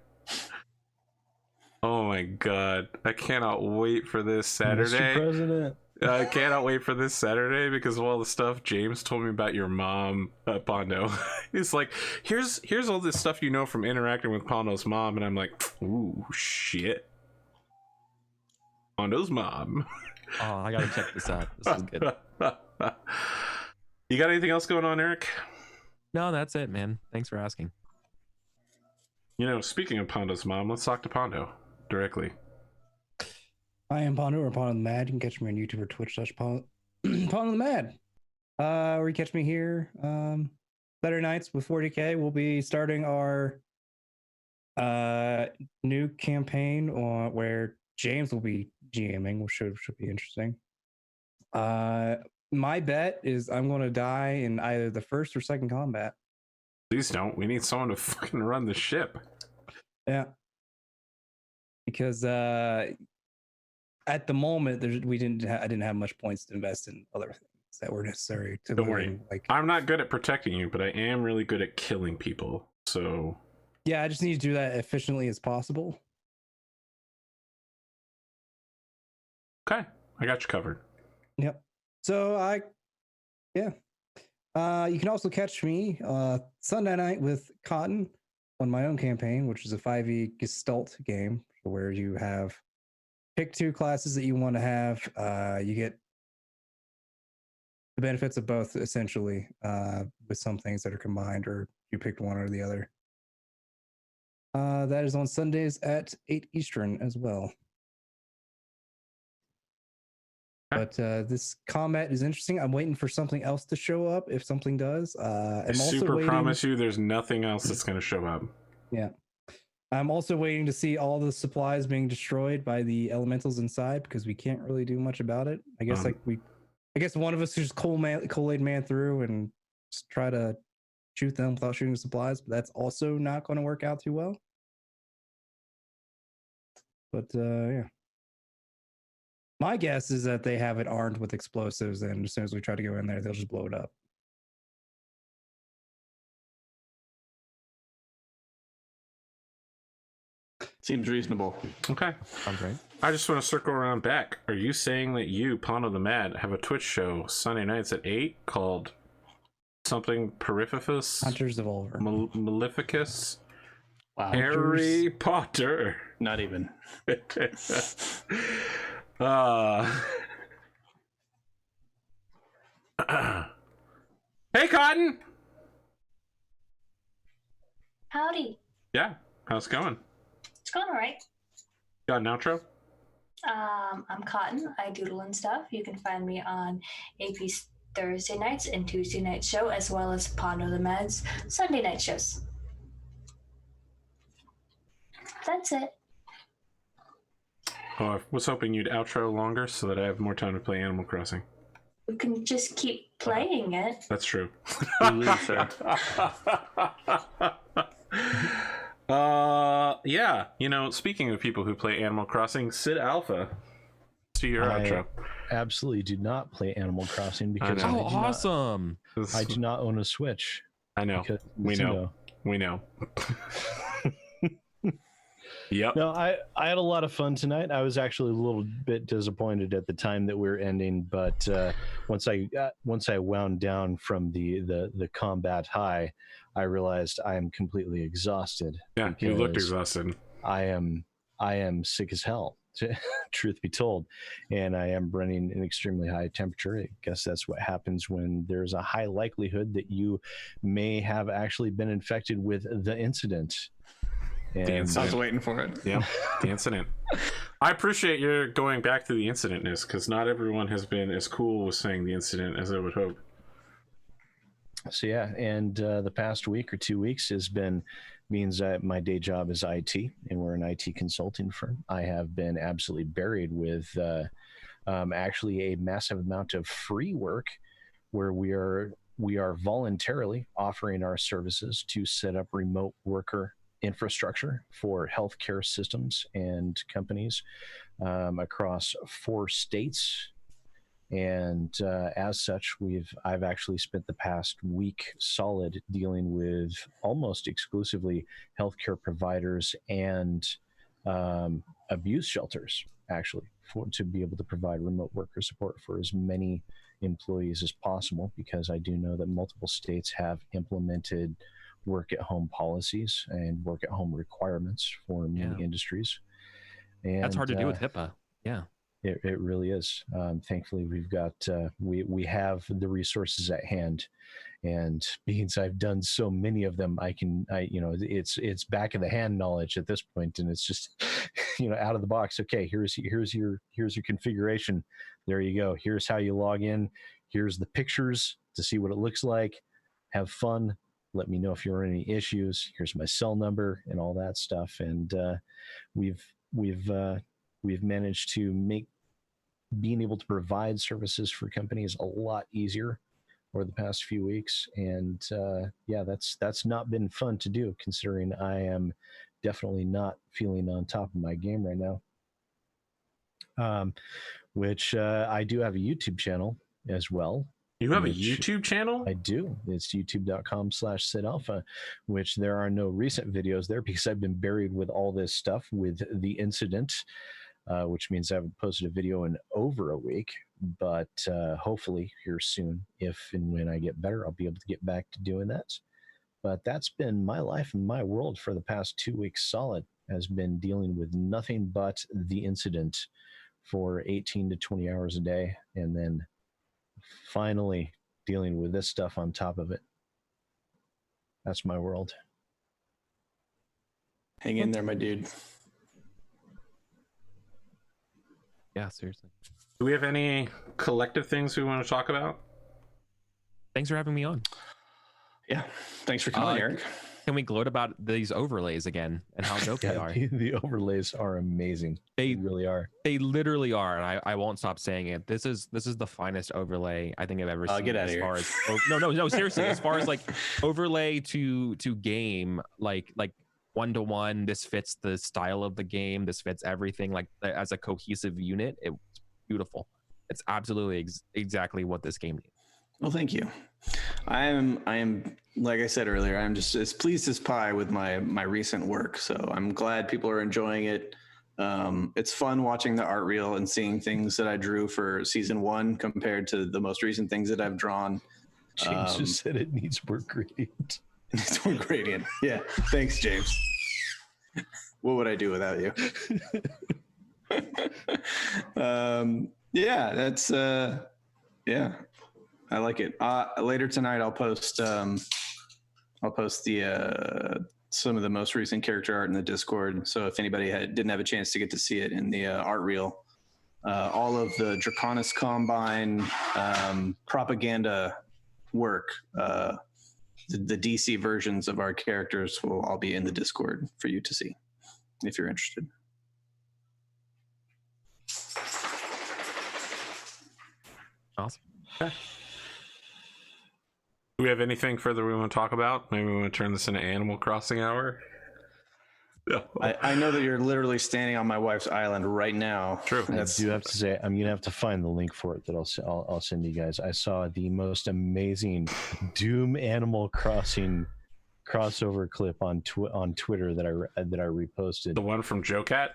C: Oh my god. I cannot wait for this Saturday.
B: Mr. President.
C: I cannot wait for this Saturday because of all the stuff James told me about your mom, Pondo. He's like, here's all this stuff you know from interacting with Pondo's mom. And I'm like, ooh, shit. Pondo's mom.
D: Oh, I gotta check this out. This is good.
C: You got anything else going on, Eric?
D: No, that's it, man. Thanks for asking.
C: You know, speaking of Pondo's mom, let's talk to Pondo directly.
A: I am Pondo or Pondothemad. You can catch me on YouTube or Twitch /Pondothemad. Or you catch me here Saturday nights with 40K. We'll be starting our new campaign where James will be GMing, which should be interesting. My bet is I'm going to die in either the first or second combat.
C: Please don't. We need someone to fucking run the ship.
A: Yeah. Because at the moment, I didn't have much points to invest in other things that were necessary to
C: Don't worry.
A: Like,
C: I'm not good at protecting you, but I am really good at killing people. So
A: yeah, I just need to do that efficiently as possible.
C: okay, I got you covered.
A: Yep. So you can also catch me Sunday night with Cotton on my own campaign, which is a 5e Gestalt game where you have pick 2 classes that you want to have. You get the benefits of both, essentially, with some things that are combined, or you picked one or the other. That is on Sundays at 8 Eastern as well. But this combat is interesting. I'm waiting for something else to show up. If something does,
C: I super promise you there's nothing else that's going to show up.
A: Yeah. I'm also waiting to see all the supplies being destroyed by the elementals inside, because we can't really do much about it. I guess I guess one of us just Kool-Aid man through and just try to shoot them without shooting the supplies, but that's also not going to work out too well. But yeah. My guess is that they have it armed with explosives, and as soon as we try to go in there, they'll just blow it up.
E: Seems reasonable.
C: Okay.
D: Sounds right.
C: I just want to circle around back. Are you saying that you, Pondothemad, have a Twitch show Sunday nights at 8 called something Periphifus?
A: Hunters of Oliver.
C: Maleficus?
E: Wow.
C: Harry Potter.
E: Not even.
C: Hey, Cotton!
F: Howdy.
C: Yeah, how's it going?
F: It's going all right.
C: Got an outro?
F: I'm Cotton. I doodle and stuff. You can find me on AP's Thursday nights and Tuesday night show, as well as Pondothemad's Sunday night shows. That's it.
C: Oh, I was hoping you'd outro longer so that I have more time to play Animal Crossing.
F: You can just keep playing it.
C: That's true.
E: Loser.
C: Yeah, you know, speaking of people who play Animal Crossing, SidAlpha, to your outro.
B: Absolutely do not play Animal Crossing because
C: I
D: Oh, awesome.
B: I do not own a Switch.
C: I know. We know. We know. Yep.
B: No, I had a lot of fun tonight. I was actually a little bit disappointed at the time that we were ending, but once I wound down from the combat high, I realized I am completely exhausted.
C: Yeah, you looked exhausted.
B: I am sick as hell, truth be told, and I am running an extremely high temperature. I guess that's what happens when there's a high likelihood that you may have actually been infected with the incident.
E: I was waiting for it.
C: Yeah, the incident. I appreciate your going back to the incidentness, because not everyone has been as cool with saying the incident as I would hope.
B: So yeah, and the past week or 2 weeks means that my day job is IT, and we're an IT consulting firm. I have been absolutely buried with actually a massive amount of free work, where we are voluntarily offering our services to set up remote worker infrastructure for healthcare systems and companies across 4 states. And as such, I've actually spent the past week solid dealing with almost exclusively healthcare providers and abuse shelters, actually, to be able to provide remote worker support for as many employees as possible, because I do know that multiple states have implemented work at home policies and work at home requirements for many industries. And
D: that's hard to do with HIPAA. Yeah.
B: It really is. Thankfully, we've got we have the resources at hand, and because I've done so many of them, it's back of the hand knowledge at this point, and it's just out of the box. Okay, here's your configuration. There you go. Here's how you log in. Here's the pictures to see what it looks like. Have fun. Let me know if you're in any issues. Here's my cell number and all that stuff. And we've managed to make being able to provide services for companies a lot easier over the past few weeks. And that's not been fun to do, considering I am definitely not feeling on top of my game right now. Which I do have a YouTube channel as well.
C: You have a
B: which
C: YouTube channel?
B: I do. It's youtube.com/SidAlpha, which there are no recent videos there because I've been buried with all this stuff with the incident, which means I haven't posted a video in over a week. But hopefully here soon, if and when I get better, I'll be able to get back to doing that. But that's been my life and my world for the past 2 weeks solid, has been dealing with nothing but the incident for 18 to 20 hours a day, and then finally dealing with this stuff on top of it. That's my world.
E: Hang in there, my dude.
D: Yeah, seriously.
C: Do we have any collective things we want to talk about?
D: Thanks for having me on.
E: Yeah. Thanks for coming, Eric.
D: Can we gloat about these overlays again and how dope they are?
B: The overlays are amazing. They really are.
D: They literally are, and I won't stop saying it. This is the finest overlay I think I've ever seen.
E: Get out of here.
D: As no, seriously. As far as like overlay to game, like 1-to-1, this fits the style of the game. This fits everything. Like as a cohesive unit, it's beautiful. It's absolutely exactly what this game needs.
E: Well, thank you. I am like I said earlier, I'm just as pleased as pie with my recent work. So I'm glad people are enjoying it. It's fun watching the art reel and seeing things that I drew for season 1 compared to the most recent things that I've drawn.
B: James just said it needs more gradient.
E: It needs more gradient. Yeah. Thanks, James. What would I do without you? Yeah, that's yeah. I like it. Later tonight, I'll post the some of the most recent character art in the Discord. So if anybody didn't have a chance to get to see it in the art reel, all of the Draconis Combine propaganda work, the DC versions of our characters will all be in the Discord for you to see if you're interested.
D: Awesome.
C: Okay. Do we have anything further we want to talk about? Maybe we want to turn this into Animal Crossing hour. Yeah.
E: I know that you're literally standing on my wife's island right now.
C: True.
B: I do have to say, I'm gonna have to find the link for it that I'll send you guys. I saw the most amazing Doom Animal Crossing crossover clip on Twitter that I reposted.
C: The one from JoeCat?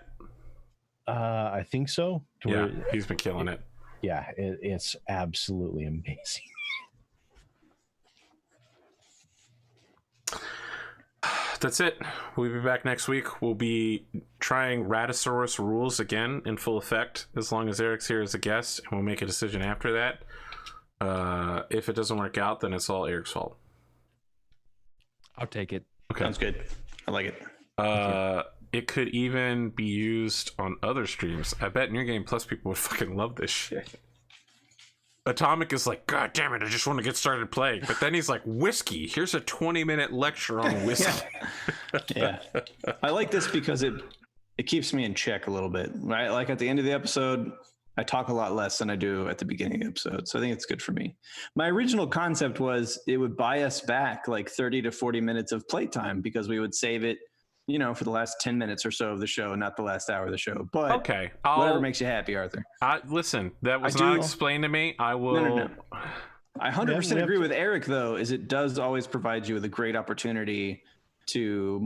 B: I think so.
C: Yeah, he's been killing it.
B: Yeah, it's absolutely amazing.
C: That's it. We'll be back next week. We'll be trying Raddosaurus rules again in full effect, as long as Eric's here as a guest, and we'll make a decision after that. If it doesn't work out, then it's all Eric's fault.
D: I'll take it.
C: Okay.
E: Sounds good. I like it.
C: It could even be used on other streams. I bet New Game Plus people would fucking love this shit. Atomic is like, God damn it, I just want to get started playing. But then he's like, whiskey. Here's a 20-minute lecture on whiskey.
E: Yeah. I like this because it keeps me in check a little bit, right? Like at the end of the episode, I talk a lot less than I do at the beginning of the episode. So I think it's good for me. My original concept was it would buy us back like 30 to 40 minutes of playtime because we would save it, for the last 10 minutes or so of the show, not the last hour of the show. But
C: okay,
E: whatever makes you happy, Arthur.
C: Listen, that was not explained to me. I will.
E: No. I 100% agree with Eric, though, is it does always provide you with a great opportunity to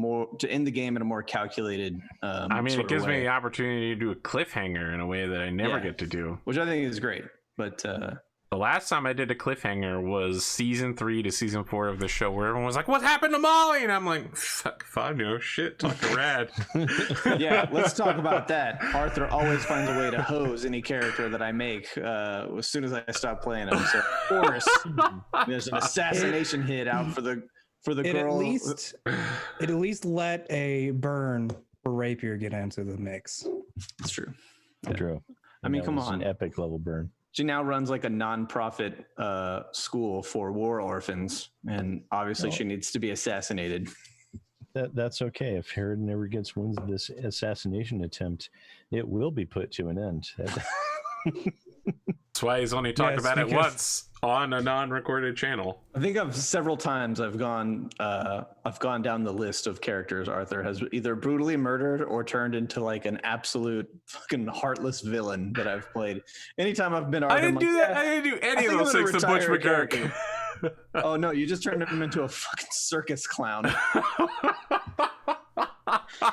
E: end the game in a more calculated
C: it gives me the opportunity to do a cliffhanger in a way that I never get to do.
E: Which I think is great. But
C: the last time I did a cliffhanger was season 3 to season 4 of the show, where everyone was like, "What happened to Molly?" And I'm like, "Fuck, if I know shit, talk to Rad."
E: Yeah, let's talk about that. Arthur always finds a way to hose any character that I make as soon as I stop playing him. So, of course, there's an assassination hit out for the girl.
A: It at least let a burn for Rapier get into the mix.
E: That's true.
B: True.
E: I mean, come on,
B: an epic level burn.
E: She now runs like a non-profit school for war orphans, and obviously she needs to be assassinated.
B: That's okay. If Herod never gets wind of this assassination attempt, it will be put to an end.
C: That's why he's only talked
A: Yes,
C: about it
A: because-
C: once on a non-recorded channel.
E: I think several times I've gone down the list of characters Arthur has either brutally murdered or turned into like an absolute fucking heartless villain that I've played. Anytime I've been Arthur,
C: I didn't
E: I'm
C: do
E: like,
C: that. I didn't do any
E: I
C: of
E: think
C: those
E: I'm
C: things to
E: gonna
C: Butch
E: retire a
C: McGurk.
E: character. Oh no, you just turned him into a fucking circus clown.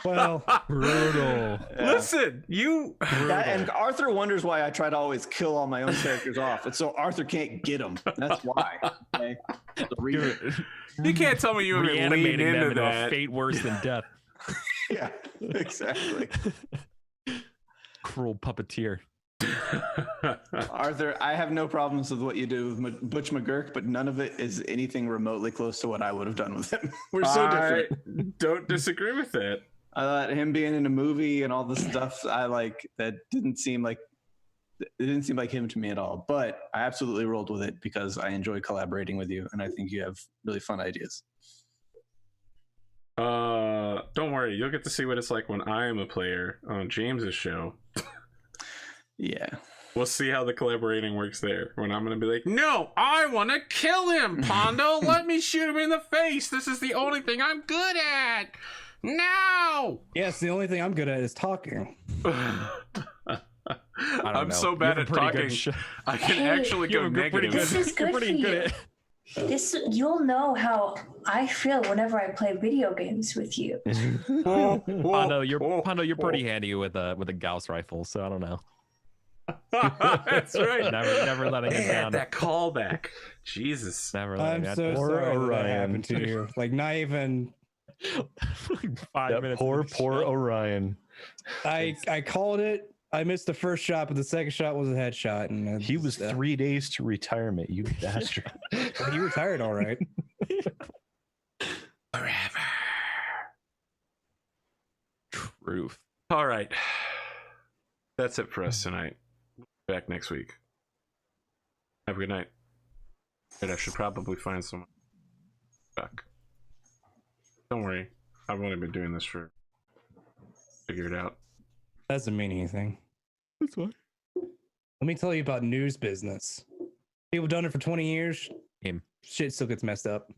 A: Well,
D: Brutal.
C: Listen, you.
E: And Arthur wonders why I try to always kill all my own characters off. It's so Arthur can't get them. That's why. Okay? The reason.
C: You can't tell me you haven't leaned
D: Reanimating them
C: into
D: into a
C: that.
D: fate worse than death.
E: Yeah, exactly.
D: Cruel puppeteer.
E: Arthur, I have no problems with what you do with Butch McGurk, but none of it is anything remotely close to what I would have done with him. We're so different.
C: I don't disagree with that.
E: I thought him being in a movie and all this stuff, I like that didn't seem like him to me at all. But I absolutely rolled with it because I enjoy collaborating with you, and I think you have really fun ideas.
C: Don't worry, you'll get to see what it's like when I am a player on James's show.
E: Yeah.
C: We'll see how the collaborating works there. When I'm going to be like, no, I want to kill him, Pondo. Let me shoot him in the face. This is the only thing I'm good at. No.
A: yes, the only thing I'm good at is talking.
C: I'm so bad at talking. I can
F: Hey,
C: actually go negative.
F: This is good for you. You'll know how I feel whenever I play video games with you.
D: Pondo, you're pretty handy with a Gauss rifle, so I don't know.
C: That's right.
D: Never letting it down.
C: That callback. Jesus.
D: Never letting
A: I'm
D: that
A: so
D: down.
A: sorry that
B: Orion.
A: happened to you. Like, not even.
D: 5
B: That
D: minutes.
B: poor
D: into the show.
B: Orion.
A: I called it. I missed the first shot, but the second shot was a headshot, and
B: He was 3 days to retirement, you bastard.
A: He retired, all right.
C: Forever.
D: Truth.
C: All right. That's it for us tonight. Back next week. Have a good night. And I should probably find someone back. Don't worry. I've only been doing this for figure it out.
A: Doesn't mean anything.
D: That's fine.
A: Let me tell you about news business. People done it for 20 years.
D: Him.
A: Shit still gets messed up.